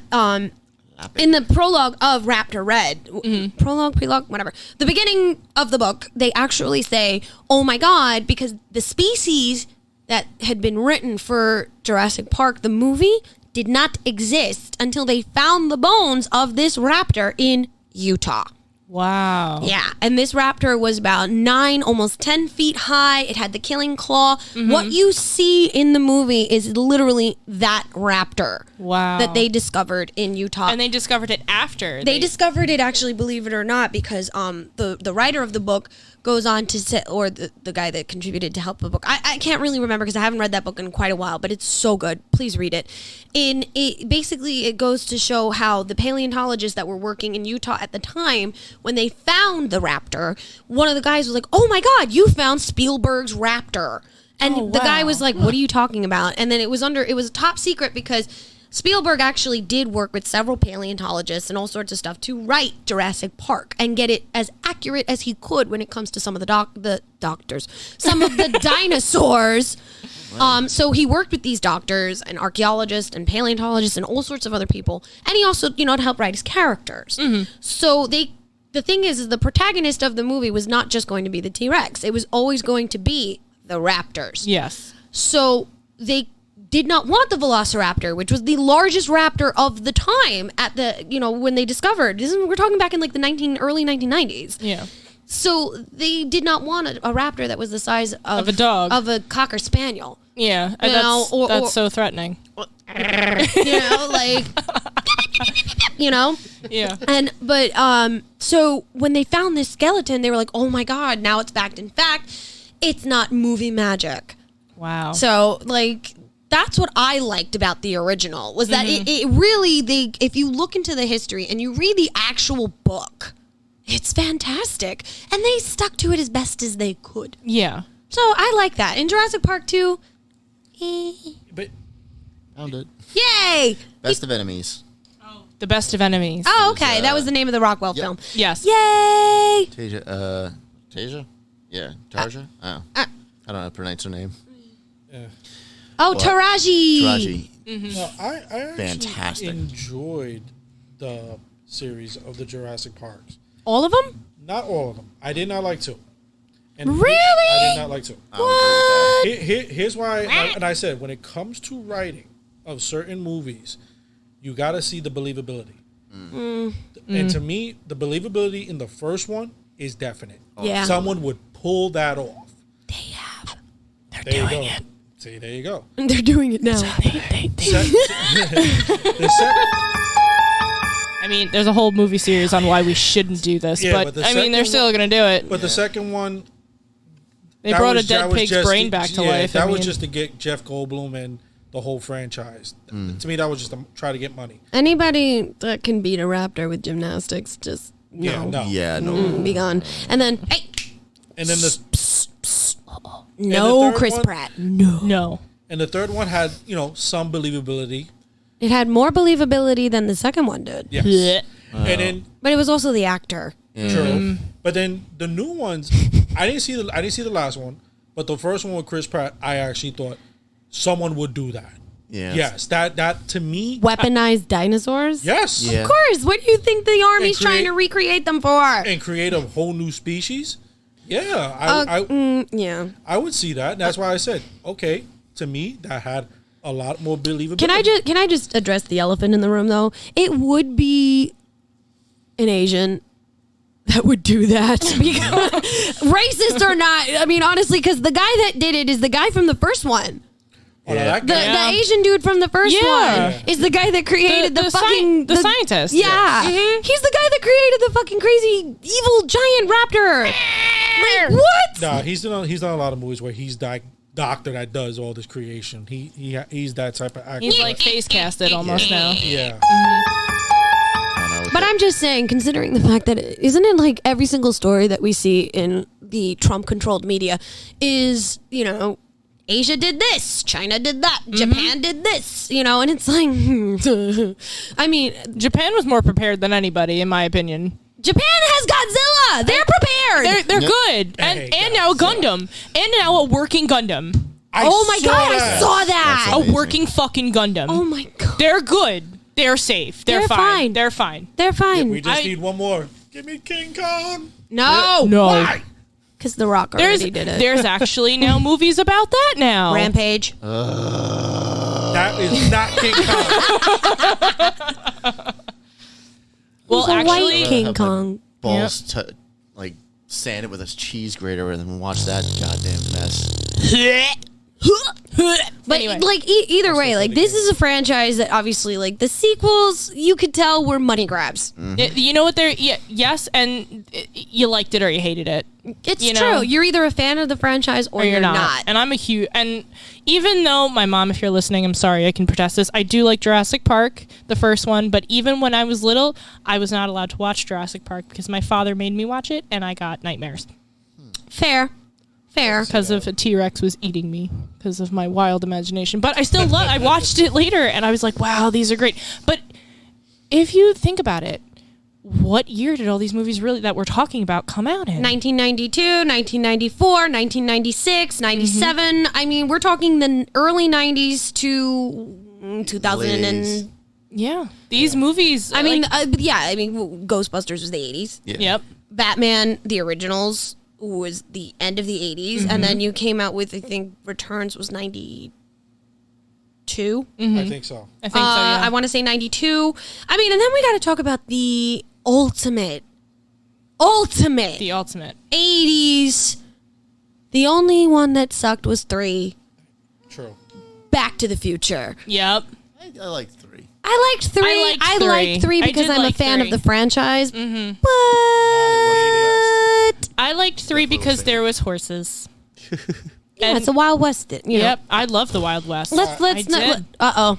C: in the prologue of Raptor Red, prologue, whatever, the beginning of the book, they actually say, oh my God, because the species that had been written for Jurassic Park, the movie, did not exist until they found the bones of this raptor in Utah.
B: Wow.
C: Yeah, and this raptor was about 9, almost 10 feet high. It had the killing claw. What you see in the movie is literally that raptor.
B: Wow.
C: That they discovered in Utah.
B: And they discovered it after.
C: They discovered it actually, believe it or not, because the writer of the book goes on to say, or the guy that contributed to help the book. I can't really remember because I haven't read that book in quite a while, but it's so good. Please read it. Basically, it goes to show how the paleontologists that were working in Utah at the time, when they found the raptor, one of the guys was like, "Oh my God, you found Spielberg's raptor." And the guy was like, "What are you talking about?" And then it was top secret because Spielberg actually did work with several paleontologists and all sorts of stuff to write Jurassic Park and get it as accurate as he could when it comes to some of the doctors, some of the dinosaurs. So he worked with these doctors and archaeologists and paleontologists and all sorts of other people. And he also, to help write his characters. So the thing is the protagonist of the movie was not just going to be the T-Rex. It was always going to be the raptors.
B: Yes.
C: So they did not want the Velociraptor, which was the largest raptor of the time at the, when they discovered. We're talking back in like the early 1990s.
B: Yeah.
C: So they did not want a raptor that was the size of
B: a dog,
C: of a Cocker Spaniel.
B: Yeah, that's so threatening. Yeah.
C: So when they found this skeleton, they were like, "Oh my God, now it's fact. In fact, it's not movie magic."
B: Wow.
C: So that's what I liked about the original was that it really, if you look into the history and you read the actual book, it's fantastic. And they stuck to it as best as they could.
B: Yeah.
C: So I like that. In Jurassic Park 2,
D: But
E: Found it.
C: yay!
E: Best of Enemies.
B: The Best of Enemies.
C: Oh, okay. That was the name of the Rockwell film.
B: Yes.
C: Yay!
E: Tasia? Yeah, Tarja? I don't know how to pronounce her name.
C: Oh,
E: What?
C: Taraji.
E: Taraji.
D: no, I actually
E: Fantastic.
D: enjoyed the series of the Jurassic Parks.
C: All of them?
D: Not all of them. I did not like 2. And
C: Really?
D: I did not like 2.
E: I don't agree with
D: Here's why, and I said, when it comes to writing of certain movies, you got to see the believability. And to me, the believability in the first one is definite.
C: Yeah.
D: Someone would pull that off.
C: They have.
D: There you go. See, there you go.
C: They're doing it now.
B: I mean, there's a whole movie series on why we shouldn't do this,
D: Yeah,
B: but
D: but the
B: I mean, they're
D: second
B: still going to do it.
D: But the second one,
B: They
D: that
B: brought
D: was-
B: a dead
D: that was
B: pig's
D: just
B: brain
D: to-
B: back to
D: yeah,
B: life.
D: That
B: I
D: was
B: mean,
D: just to get Jeff Goldblum and the whole franchise. To me, that was just to try to get money.
C: Anybody that can beat a raptor with gymnastics, just
D: Yeah,
C: no.
D: no.
E: Yeah, no.
C: Be gone. And then, hey,
D: And then the
C: no
D: third
C: Chris
D: one?
C: Pratt. No.
B: no.
D: and the third one had some believability.
C: It had more believability than the second one did.
D: Yes.
B: Blech.
D: And then
C: But it was also the actor.
D: true. But then the new ones, I didn't see the last one, but the first one with Chris Pratt, I actually thought someone would do that.
E: Yeah.
D: Yes, that to me.
C: Weaponized dinosaurs?
D: Yes.
E: Yeah.
C: Of course. What do you think the army's
D: And create-
C: trying to recreate them for?
D: And create a whole new species. Yeah,
C: Yeah.
D: I would see that. That's why I said, okay, to me, that had a lot more believability.
C: Can I just address the elephant in the room though? It would be an Asian that would do that. Racist or not, I mean honestly, because the guy that did it is the guy from the first one.
D: Oh, no, that
C: The,
D: guy-
C: the Asian dude from the first
B: Yeah.
C: one is the guy that created the fucking
B: the scientist.
C: Yeah, he's the guy that created the fucking crazy evil giant raptor. Like, what?
D: Nah, he's done a lot of movies where he's doctor that does all this creation. He's that type of actor.
B: He's like face casted almost now.
D: Yeah.
C: But I'm just saying, considering the fact that isn't it like every single story that we see in the Trump-controlled media is, Asia did this, China did that, Japan did this, and it's like, I mean,
B: Japan was more prepared than anybody, in my opinion.
C: Japan has Godzilla. They're prepared.
B: They're good,
D: Hey,
B: and now a Gundam, and now a working Gundam,
C: Oh my god, I saw that.
E: That's
B: a
E: amazing.
B: working fucking Gundam.
C: Oh my god.
B: They're good. They're safe. They're fine. They're fine.
C: They're fine.
D: We just
B: I-
D: need one more. Give me King Kong.
C: No.
B: No.
C: Because The Rock
B: There's
C: already did it.
B: there's actually now movies about that now.
C: Rampage.
D: That is not King Kong.
B: Well,
C: Who's a
B: actually,
C: white King
E: have,
C: Kong.
E: Balls to sand it with a cheese grater and then watch that goddamn mess.
C: But
B: Anyway.
C: either way, this is a franchise that obviously the sequels you could tell were money grabs.
B: you know what? Yes, and you liked it or you hated it.
C: It's
B: You
C: true.
B: know?
C: You're either a fan of the franchise or you're not.
B: And I'm a huge, and even though my mom, if you're listening, I'm sorry, I can protest this. I do like Jurassic Park, the first one, but even when I was little, I was not allowed to watch Jurassic Park because my father made me watch it, and I got nightmares
C: Fair.
B: because of a T-Rex was eating me because of my wild imagination. But I still love. I watched it later, and I was like, wow, these are great. But if you think about it, what year did all these movies really that we're talking about come out in?
C: 1992, 1994, 1996, 97. I mean, we're talking the early 90s to 2000 and...
B: Yeah, these movies.
C: I mean, Ghostbusters was the 80s.
E: Yeah.
B: Yep.
C: Batman, the originals, was the end of the 80s. And then you came out with, I think, Returns was 92.
D: I think so.
B: I think so. Yeah.
C: I want to say 92. I mean, and then we got to talk about the ultimate
B: the ultimate.
C: 80s. The only one that sucked was 3.
D: True.
C: Back to the Future.
B: Yep.
E: I like 3.
C: I liked 3.
B: I liked
C: liked 3
B: I
C: because
B: did
C: I'm
B: like
C: a fan
B: 3.
C: of the franchise. But
B: I liked 3 because there was horses.
C: yeah, it's a Wild West. You know.
B: Yep, I love the Wild West.
C: Let's
B: I
C: not.
B: did.
C: Uh-oh.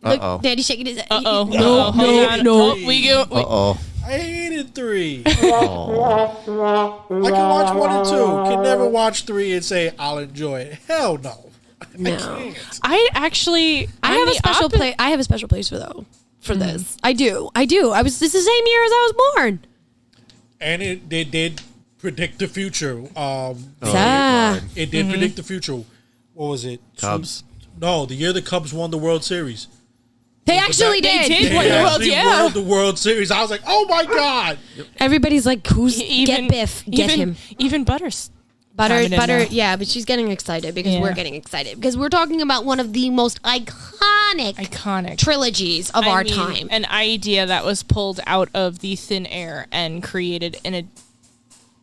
E: Uh-oh.
C: Look, Daddy shaking his head.
B: Uh-oh.
C: No,
B: Hold on.
C: no.
B: Oh, we go.
E: Uh-oh.
D: I hated 3.
E: Oh.
D: I can watch 1 and 2. Can never watch 3 and say I'll enjoy it. Hell no.
C: No.
D: I can't.
B: I actually.
C: I have a special place. I have a special place for this. I do. This is the same year as I was born.
D: And they did predict the future. It did predict the future. What was it?
E: Cubs.
D: No, the year the Cubs won the World Series.
C: They actually
B: They
C: did.
B: did.
D: They
B: Won the World,
D: actually
B: yeah.
D: won the World Series. I was like, oh my God.
C: Everybody's like, get Biff, get him.
B: Even Butters.
C: Butter,
B: chiming in now.
C: yeah, but she's getting excited because
B: Yeah.
C: we're getting excited because we're talking about one of the most iconic trilogies of our time.
B: An idea that was pulled out of the thin air and created in a.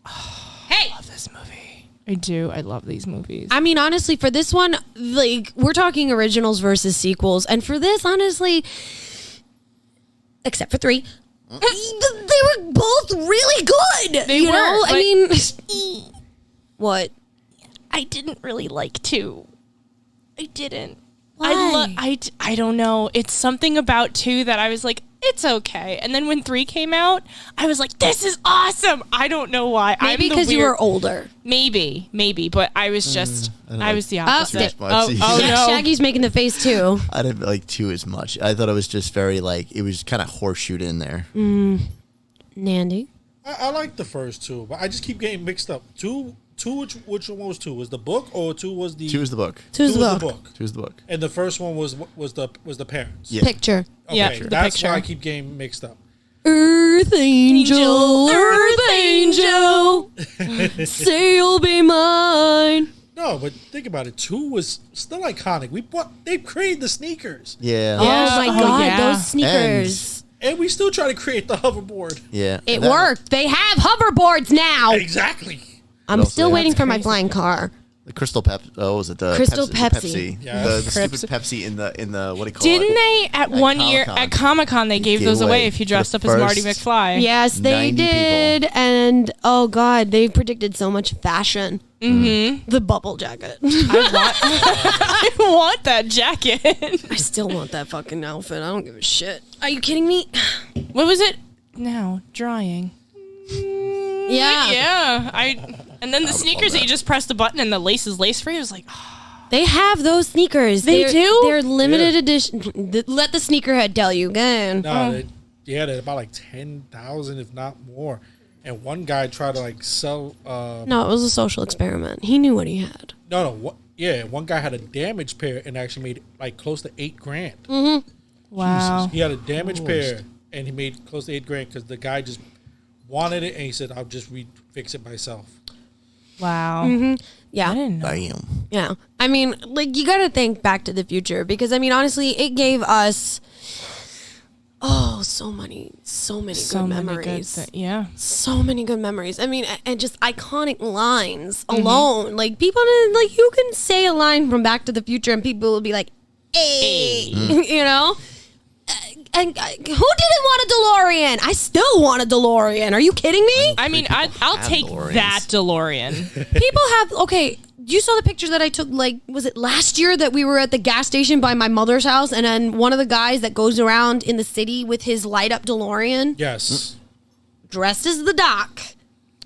C: Hey,
B: I love this movie. I do. I love these movies.
C: I mean, honestly, for this one, like, we're talking originals versus sequels, and for this, honestly, except for 3, they were both really good.
B: They
C: you
B: were,
C: know? I
B: but-
C: mean, what?
B: I didn't really like 2. I didn't.
C: Why?
B: I don't know. It's something about 2 that I was like, it's okay. And then when 3 came out, I was like, this is awesome. I don't know why.
C: Maybe because you were older.
B: Maybe. But I was just, I was the opposite.
E: Oh,
B: Oh, no.
C: Shaggy's making the face too.
E: I didn't like 2 as much. I thought it was just very it was kind of horseshoed in there.
C: Nandy.
D: I like the first 2, but I just keep getting mixed up. 2, which one was 2? Was the book or 2 was the
E: 2 is the book.
C: 2's
D: two
C: the
D: was
C: book.
E: 2 is the book.
D: And the first one was the parents.
E: Yeah.
C: Picture.
D: Okay,
B: Yeah, the
D: that's
B: picture.
D: why I keep getting mixed up.
C: Earth angel, Earth angel, say you'll be mine.
D: No, but think about it. 2 was still iconic. They created the sneakers,
E: Yeah.
C: Oh my
B: Oh,
C: God,
B: yeah.
C: those sneakers.
D: and we still try to create the hoverboard.
E: Yeah.
C: It
E: And that-
C: worked. They have hoverboards now.
D: Exactly.
C: I'm
E: else
C: still
E: they
C: waiting
B: have?
C: for my
B: Crazy.
C: flying car.
E: The Crystal what was it? The
C: Crystal
E: the
C: Pepsi.
D: Yeah.
E: The stupid
B: Crystal-
E: Pepsi in the what do you call
B: Didn't
E: it?
B: they at one year
E: Comic-Con.
B: at Comic-Con they gave
E: Gave
B: those away
E: away
B: if you
E: for
B: dressed
E: the
B: up as Marty
E: first-
B: McFly?
C: Yes, they
E: 90
C: did.
E: people.
C: And oh God, they predicted so much fashion. Mm-hmm. The bubble jacket.
B: I want that jacket.
C: I still want that fucking outfit. I don't give a shit. Are you kidding me?
B: What was it? Now drying.
C: Yeah.
B: Yeah. And then the sneakers that you just press the button and the lace is lace free. I was like,
C: They have those sneakers.
B: They do?
C: They're limited
D: Yeah.
C: edition. Let the sneakerhead tell you. Go on.
D: No, they're about like 10,000, if not more. And one guy tried to sell.
C: No, it was a social experiment. He knew what he had.
D: One guy had a damaged pair and actually made close to $8,000.
C: Mm-hmm.
B: wow.
D: He had a damaged pair and he made close to $8,000 because the guy just wanted it and he said, "I'll just fix it myself."
B: Wow.
C: Yeah.
B: I didn't know.
E: Bam.
C: Yeah. I mean, you got to think Back to the Future because, I mean, honestly, it gave us, so many good memories.
B: Yeah.
C: So many good memories. I mean, and just iconic lines alone. Like, people, you can say a line from Back to the Future and people will be like, hey, you know? and who didn't want a DeLorean? I still want a DeLorean. Are you kidding me?
B: I mean, I'll take
E: DeLoreans.
B: that DeLorean.
C: People have, okay, you saw the picture that I took, like, was it last year that we were at the gas station by my mother's house, and then one of the guys that goes around in the city with his light-up DeLorean,
D: Yes.
C: dressed as the Doc,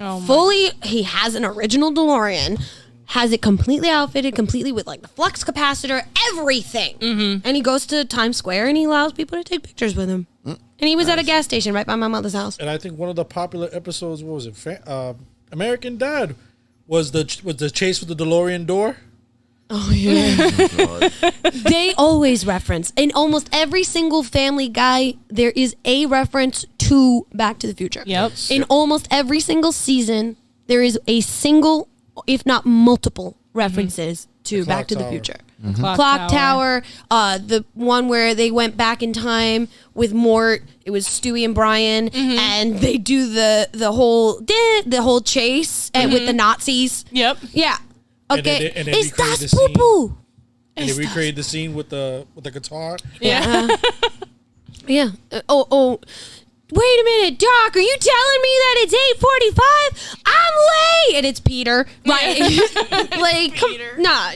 B: Oh my.
C: fully, he has an original DeLorean, has it completely outfitted, completely with, like, the flux capacitor, everything. Mm-hmm. And he goes to Times Square, and he allows people to take pictures with him. And he was at a gas station right by my mother's house.
D: And I think one of the popular episodes, what was it? American Dad was the chase with the DeLorean door.
C: Oh, yeah.
E: God.
C: They always reference. In almost every single Family Guy, there is a reference to Back to the Future.
B: Yep.
C: In almost every single season, there is a single, if not multiple, references to Back to the
D: Tower.
C: Future.
B: Clock
C: Tower, the one where they went back in time with Mort. It was Stewie and Brian, and they do the whole chase and with the Nazis.
B: Yep.
C: Yeah.
D: And
C: Okay.
D: then they
C: It's
D: recreated
C: das
D: the scene.
C: poo-poo.
D: And they recreated the scene with the guitar.
B: Yeah.
C: Yeah. Wait a minute, Doc. Are you telling me that it's 8:45? I'm late, and it's Peter. Right? Like,
B: Peter.
C: Nah.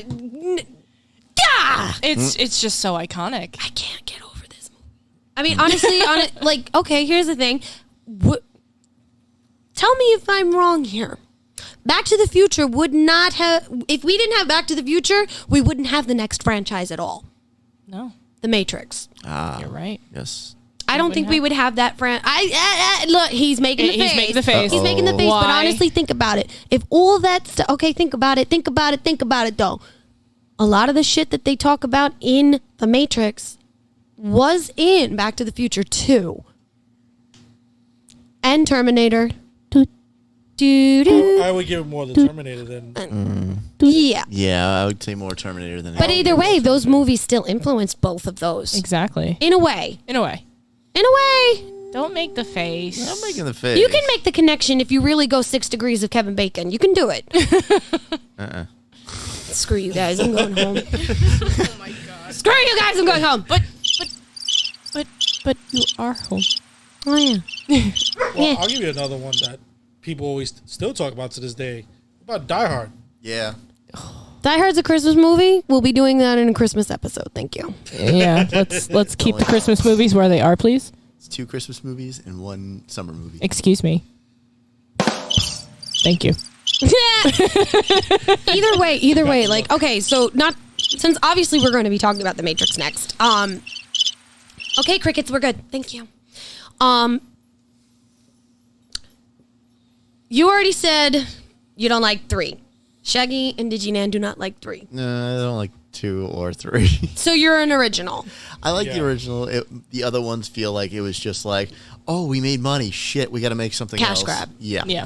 B: It's just so iconic.
C: I can't get over this movie. I mean, honestly, like, okay, here's the thing. Tell me if I'm wrong here. Back to the Future would not have, if we didn't have Back to the Future, we wouldn't have the next franchise at all.
B: No,
C: The Matrix.
B: you're right.
E: Yes.
C: I don't think we would have that look, he's making the face.
B: He's making the face.
C: He's making the face, but
B: Why?
C: honestly, think about it. If all that stuff, okay, think about it, though. A lot of the shit that they talk about in The Matrix was in Back to the Future 2. And Terminator.
D: I would give it more the Terminator than.
C: Yeah.
E: Yeah, I would say more Terminator than.
C: But either way, those movies still influenced both of those.
B: Exactly.
C: In a way.
B: In a way. Don't make the face.
E: I'm making the face.
C: You can make the connection if you really go 6 degrees of Kevin Bacon. You can do it. Screw you guys. I'm going home.
B: Oh my god.
C: Screw you guys. I'm going home.
B: But you are home.
C: Oh, yeah.
D: Well, I'll give you another one that people always still talk about to this day. About Die Hard.
E: Yeah.
C: Die Hard's a Christmas movie. We'll be doing that in a Christmas episode. Thank you.
B: Yeah. Let's keep the Christmas movies where they are, please.
E: It's 2 Christmas movies and 1 summer movie.
B: Excuse me. Thank you.
C: Either way. Like, okay, so since obviously we're going to be talking about The Matrix next. Okay, crickets, we're good. Thank you. You already said you don't like 3. Shaggy and DigiNan do not like 3.
E: No, I don't like 2 or 3.
C: So you're an original.
E: I like the
D: Yeah.
E: original. The other ones feel like it was just like, oh, we made money. Shit, we got to make something
C: Cash
E: else.
C: grab.
E: Yeah.
B: Yeah.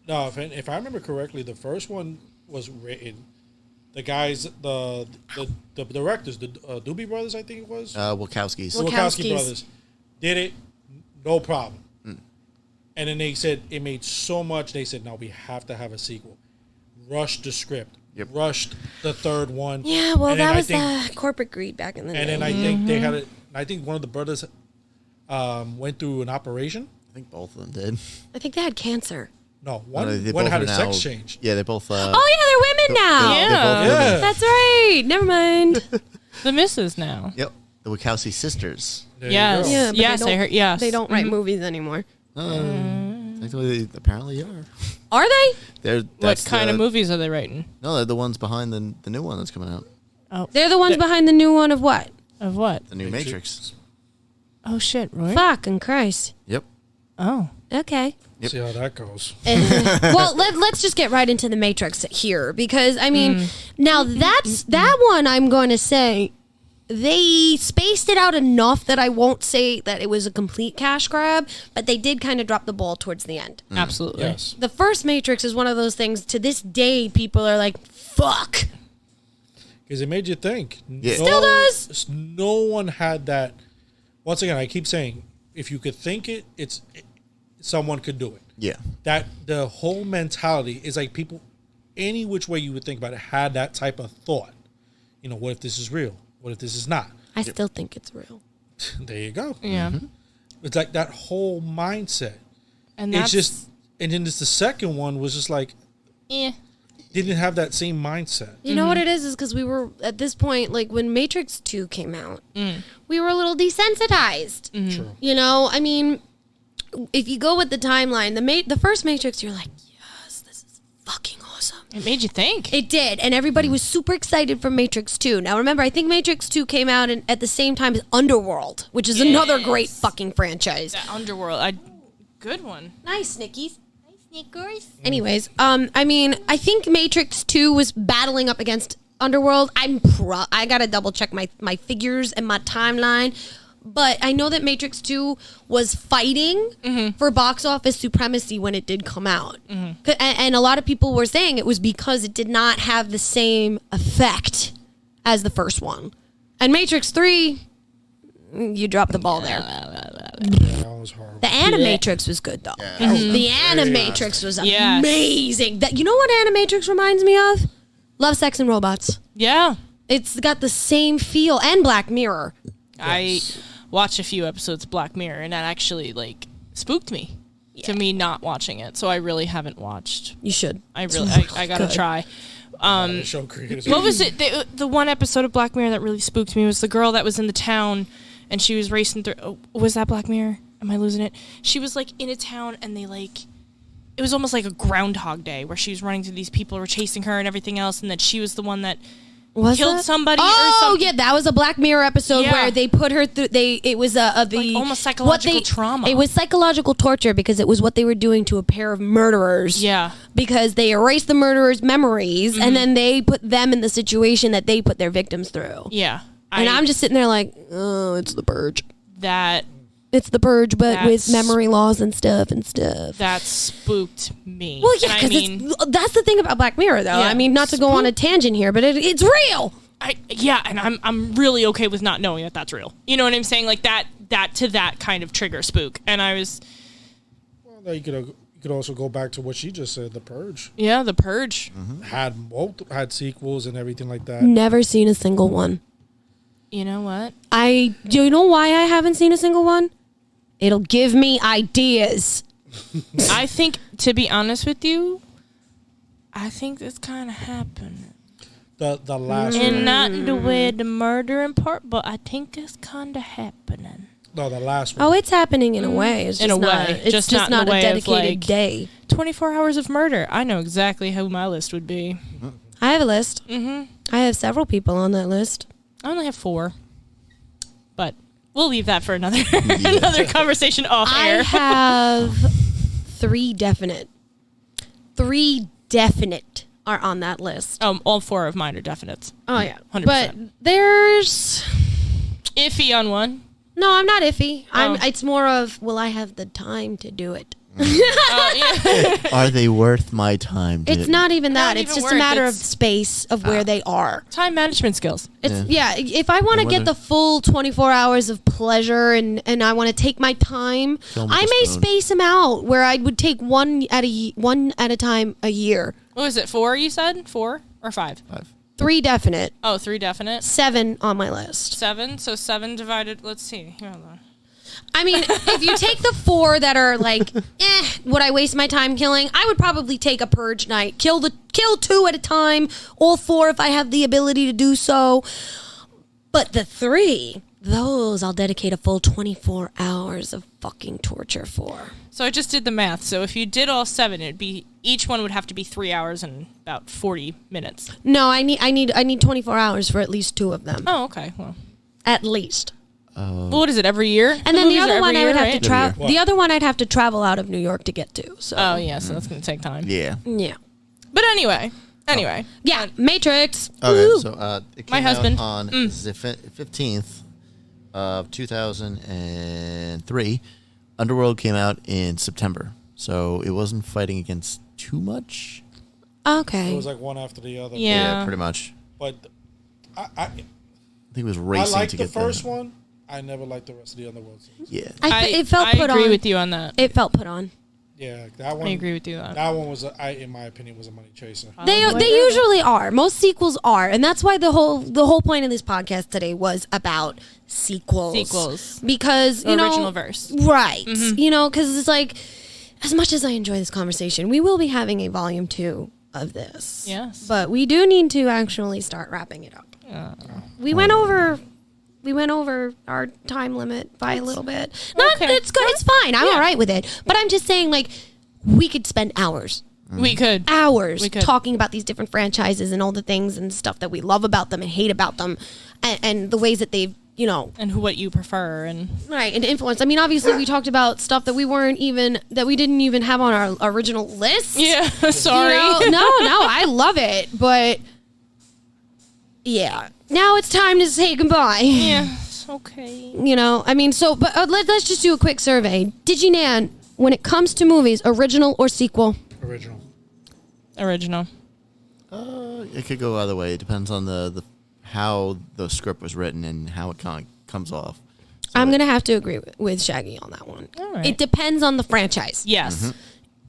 D: No, if I remember correctly, the first one was written. The guys, the directors, the Doobie Brothers, I think it was.
E: Wachowskis.
D: The
C: Wachowskis.
D: Wachowski brothers did it, no problem. And then they said it made so much. They said, "No, we have to have a sequel." Rushed the script.
E: Yep.
D: Rushed the third one.
C: Yeah, well,
D: And then
C: that
D: I
C: was
D: think-
C: corporate greed back in the day.
D: And then I think they had it. I think one of the brothers went through an operation.
E: I think both of them did.
C: I think they had cancer.
D: No,
E: They
D: one
E: both
D: had
E: are
D: a
E: now-
D: sex change.
E: Yeah, they both.
C: Oh, yeah, they're women now.
B: Yeah.
E: They're both
D: Yeah.
E: women.
C: That's right. Never mind.
B: The missus now.
E: Yep. The Wachowski sisters.
D: There you
B: Yes.
D: go.
C: Yeah, but
B: Yes,
C: they
B: I
C: don't-
B: heard. Yes.
C: They don't write movies anymore.
E: Technically, they apparently are.
C: Are they?
E: They're,
B: What
E: that's
B: kind
E: the-
B: of movies are they writing?
E: No, they're the ones behind the new one that's coming out.
B: Oh,
C: They're the ones behind the new one of what?
B: of what?
E: The new Matrix.
B: Oh shit, Roy.
C: Fucking Christ.
E: Yep.
B: Oh.
C: Okay.
D: See how that goes.
C: Well, let's just get right into the Matrix here because I mean, now that one I'm going to say they spaced it out enough that I won't say that it was a complete cash grab, but they did kind of drop the ball towards the end.
B: Absolutely.
D: Yes.
C: The first Matrix is one of those things to this day people are like, fuck.
D: Because it made you think.
E: Yeah.
C: Still does.
D: No one had that. Once again, I keep saying, if you could think it, someone could do it.
E: Yeah.
D: That the whole mentality is like people, any which way you would think about it, had that type of thought. You know, what if this is real? What if this is not?
C: I still think it's real.
D: There you go.
B: Yeah.
D: It's like that whole mindset.
B: And
D: It's
B: that's
D: just, and then the second one was just like, didn't have that same mindset.
C: You know what it is because we were at this point, like when Matrix 2 came out, we were a little desensitized.
D: True.
C: You know, I mean, if you go with the timeline, the first Matrix, you're like, yes, this is fucking awesome.
B: it made you think.
C: It did, and everybody was super excited for Matrix 2. Now remember, I think Matrix 2 came out at the same time as Underworld, which is another great fucking franchise.
B: That Underworld, good one.
C: Nice, Snickies. Anyways, I mean, I think Matrix 2 was battling up against Underworld. I gotta double check my figures and my timeline, but I know that Matrix 2 was fighting for box office supremacy when it did come out. And a lot of people were saying it was because it did not have the same effect as the first one. And Matrix 3, you dropped the ball there.
D: That was horrible.
C: The Animatrix was good though.
E: Yeah.
C: The Animatrix was
B: Yes.
C: amazing. That, you know what Animatrix reminds me of? Love, Sex, and Robots.
B: Yeah.
C: It's got the same feel, and Black Mirror.
B: I watched a few episodes of Black Mirror, and that actually spooked me to me not watching it. So I really haven't watched.
C: You should.
B: I gotta
C: good.
B: try.
D: The show creators.
B: What was it? The one episode of Black Mirror that really spooked me was the girl that was in the town, and she was racing through. Oh, was that Black Mirror? Am I losing it? She was in a town, and they it was almost like a Groundhog Day where she was running through these people who were chasing her and everything else, and that she was the one that killed somebody.
C: Oh,
B: or something.
C: yeah, that was a Black Mirror episode where they put her through. It was the
B: almost psychological trauma.
C: It was psychological torture because it was what they were doing to a pair of murderers.
B: Yeah,
C: because they erased the murderers' memories and then they put them in the situation that they put their victims through.
B: Yeah,
C: And I'm just sitting there like, oh, it's the Purge. It's the Purge, but with memory laws and stuff. That
B: spooked me.
C: Well, yeah, because that's the thing about Black Mirror, though.
B: Yeah,
C: I mean, not to go on a tangent here, but it's real.
B: And I'm really okay with not knowing that that's real. You know what I'm saying? Like that to that kind of trigger spook. And I was.
D: Well, you could also go back to what she just said. The Purge.
B: Yeah, The Purge
D: had sequels and everything like that.
C: Never seen a single one.
B: You know what?
C: Do you know why I haven't seen a single one? It'll give me ideas.
B: I think, to be honest with you, I think that's kind of happening.
D: The last
B: And
D: one.
B: not the way the murdering part, but I think it's kind of happening.
D: No, the last one.
C: Oh, it's happening in a way. It's
B: In
C: just
B: a
C: not,
B: way.
C: It's
B: Just
C: just
B: not in
C: not
B: the
C: a
B: way of,
C: dedicated day.
B: 24 hours of murder. I know exactly who my list would be.
C: I have a list. I have several people on that list.
B: I only have 4. But we'll leave that for another conversation off air.
C: I have 3 definite. 3 definite are on that list.
B: All 4 of mine are definites.
C: Oh, yeah.
B: 100%.
C: But there's...
B: Iffy on one.
C: No, I'm not iffy.
B: Oh.
C: It's more of, will I have the time to do it?
E: Are they worth my time?
C: It's not even that.
B: Not
C: It's
B: even
C: just a
B: worth,
C: matter of
B: it's-
C: space of where they are.
B: Time management skills.
C: It's if I want to get the full 24 hours of pleasure and I want to take my time,
E: Film with
C: I
E: a
C: may
E: spoon.
C: space them out where I would take one at a time a year.
B: What was it, 4 you said? 4 or 5?
C: 3 definite,
B: Oh, 3 definite.
C: 7 on my list.
B: 7. So 7 divided. Let's see. Here, hold on.
C: I mean, if you take the 4 that are like, would I waste my time killing? I would probably take a purge night, kill 2 at a time, all 4 if I have the ability to do so. But the 3, those I'll dedicate a full 24 hours of fucking torture for.
B: So I just did the math. So if you did all 7, it'd be each one would have to be 3 hours and about 40 minutes.
C: No, I need 24 hours for at least 2 of them.
B: Oh, okay. Well,
C: At least.
B: well what is it? Every year?
C: And then the
B: movies are
C: other one
B: every
C: I would
B: year,
C: have to
B: right?
C: travel.
D: What?
C: The other one I'd have to travel out of New York to get to. So.
B: Oh yeah, so that's gonna take time.
E: Yeah.
C: Yeah.
B: But anyway.
C: Yeah. Matrix.
E: Okay,
C: Woo.
E: so it
B: My
E: came
B: husband.
E: out on the 15th of 2003. Underworld came out in September, so it wasn't fighting against too much.
C: Okay.
D: It was like one after the other.
B: Yeah.
E: Pretty much.
D: But I
E: I think it was
D: I
E: racing
D: liked
E: to
D: the
E: get
D: first
E: the,
D: one. I never liked the rest of the Underworld series.
E: Yeah.
C: It felt
B: I
C: put
B: agree
C: on.
B: with you on that.
C: It felt put on.
D: Yeah, that one.
B: I agree with you.
D: That one was, in my opinion, was a money chaser.
C: They usually are. Most sequels are, and that's why the whole point of this podcast today was about sequels. Because you know,
B: original verse,
C: right? You know, because it's like, as much as I enjoy this conversation, we will be having a volume 2 of this.
B: Yes,
C: but we do need to actually start wrapping it up. We went over our time limit by a little bit.
B: Okay.
C: It's good. It's fine. I'm all right with it. But I'm just saying, like, we could spend hours.
B: We could
C: Talking about these different franchises and all the things and stuff that we love about them and hate about them, and the ways that they've, you know,
B: and what you prefer and
C: influence. I mean, obviously, we talked about stuff that we didn't even have on our original list.
B: Yeah, sorry.
C: You know? No, I love it, but yeah. Now it's time to say goodbye.
B: Yeah, okay.
C: You know, I mean, so, but let's just do a quick survey. DigiNan, when it comes to movies, original or sequel?
D: Original.
E: It could go either way. It depends on the how the script was written and how it kind of comes off. So
C: I'm going to have to agree with Shaggy on that one.
B: All right.
C: It depends on the franchise.
B: Yes.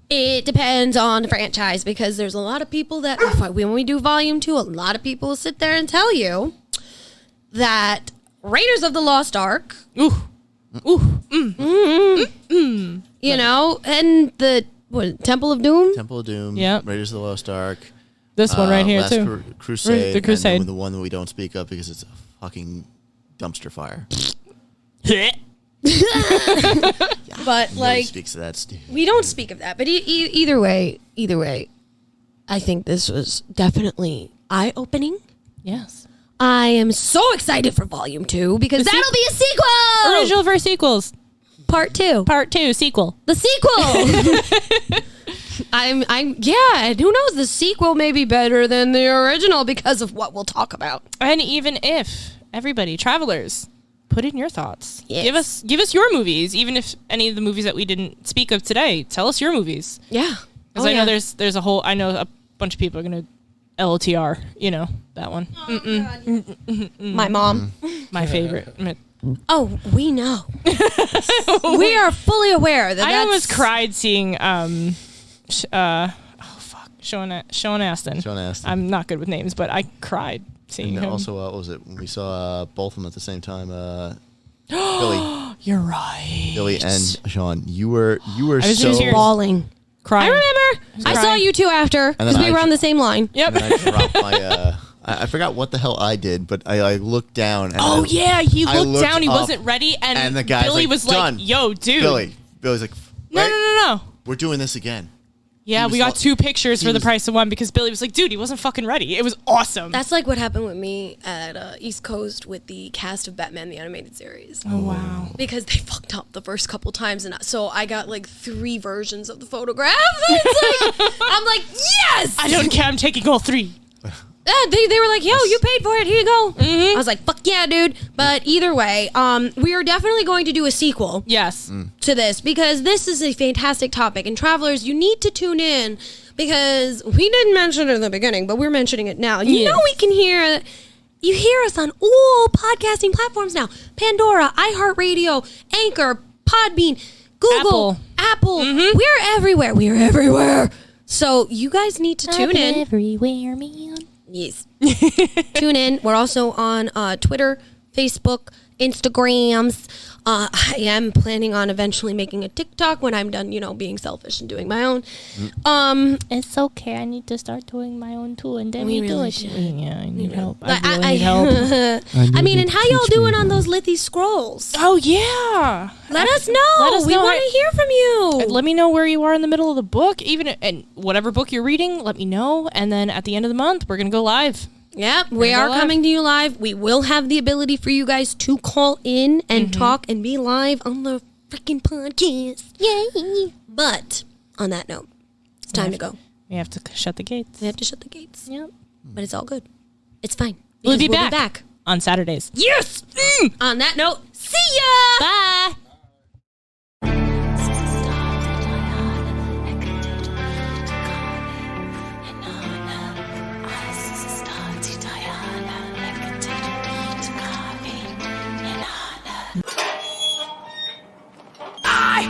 C: It depends on the franchise because there's a lot of people that, when we do volume 2, a lot of people will sit there and tell you that Raiders of the Lost Ark, you know, and the Temple of Doom?
E: Temple of Doom,
B: Yep.
E: Raiders of the Lost Ark.
B: This one right here,
E: Last
B: too.
E: Crusade.
B: The Crusade.
E: And the one that we don't speak of because it's a fucking dumpster fire.
C: But,
E: Nobody
C: like,
E: speaks of that, Steve.
C: we don't speak of that. But either way, I think this was definitely eye-opening.
B: Yes.
C: I am so excited for volume 2 because that'll be a sequel!
B: Original verse sequels.
C: Part 2.
B: Part 2, sequel.
C: The sequel! and who knows, the sequel may be better than the original because of what we'll talk about.
B: And even if everybody, travelers, put in your thoughts.
C: Yes.
B: Give us your movies, even if any of the movies that we didn't speak of today. Tell us your movies.
C: Yeah.
B: Because I know there's a bunch of people are gonna LOTR, you know, that one.
C: My mom.
B: My favorite.
C: Oh, we know. We are fully aware that
B: I almost cried seeing Sean Astin.
E: Sean Astin.
B: I'm not good with names, but I cried seeing
E: And
B: him.
E: also, what was it when we saw both of them at the same time? Billy.
B: You're right.
E: Billy and Sean. You were
B: was
E: so...
B: in tears.
C: bawling.
B: Crying.
C: I remember. I saw you two after because
E: then
C: we were on the same line.
B: Yep.
E: And then I dropped my... I forgot what the hell I did, but I looked down. And
B: He
E: I
B: looked
E: looked
B: down. He
E: up,
B: wasn't ready, and
E: the guy's
B: Billy
E: like,
B: was
E: "Done."
B: like, "Yo, dude."
E: Billy's like,
B: No,
E: "Right,
B: no.
E: we're doing this again."
B: Yeah,
E: was
B: we got
E: all-
B: 2 pictures
E: he
B: for the
E: was-
B: price of 1 because Billy was like, "Dude, he wasn't fucking ready." It was awesome.
C: That's like what happened with me at East Coast with the cast of Batman the Animated Series.
B: oh wow.
C: Because they fucked up the first couple times, and so I got like 3 versions of the photograph. It's like, I'm like, yes!
B: I don't care. I'm taking all 3.
C: They were like, yo, you paid for it. Here you go. I was like, fuck yeah, dude. But either way, we are definitely going to do a sequel
B: Yes.
C: to this because this is a fantastic topic. And travelers, you need to tune in because we didn't mention it in the beginning, but we're mentioning it now. You know we can hear... You hear us on all podcasting platforms now. Pandora, iHeartRadio, Anchor, Podbean, Google, Apple. We're everywhere. We're everywhere. So you guys need to tune in.
B: Everywhere, man.
C: Yes. Tune in. We're also on Twitter, Facebook, Instagrams. I am planning on eventually making a TikTok when I'm done, being selfish and doing my own.
B: It's okay. I need to start doing my own too, and then
C: We
B: we
C: really
B: do it.
C: should.
B: Yeah, I need help. I
C: I-
B: really need help.
C: I mean, and how y'all doing on those Lithy scrolls?
B: Oh yeah.
C: Let us know.
B: Let us
C: We
B: know.
C: want to hear from you.
B: Let me know where you are in the middle of the book, and whatever book you're reading. Let me know, and then at the end of the month, we're gonna go live.
C: Yep, we
B: go
C: are
B: live.
C: coming to you live. We will have the ability for you guys to call in and talk and be live on the freaking podcast. Yay! But on that note, it's time to go.
B: We have to shut the gates.
C: We have to shut the gates.
B: Yep.
C: But it's all good. It's fine.
B: We'll
C: because
B: be back on Saturdays.
C: Yes! On that note, see ya!
B: Bye.
A: I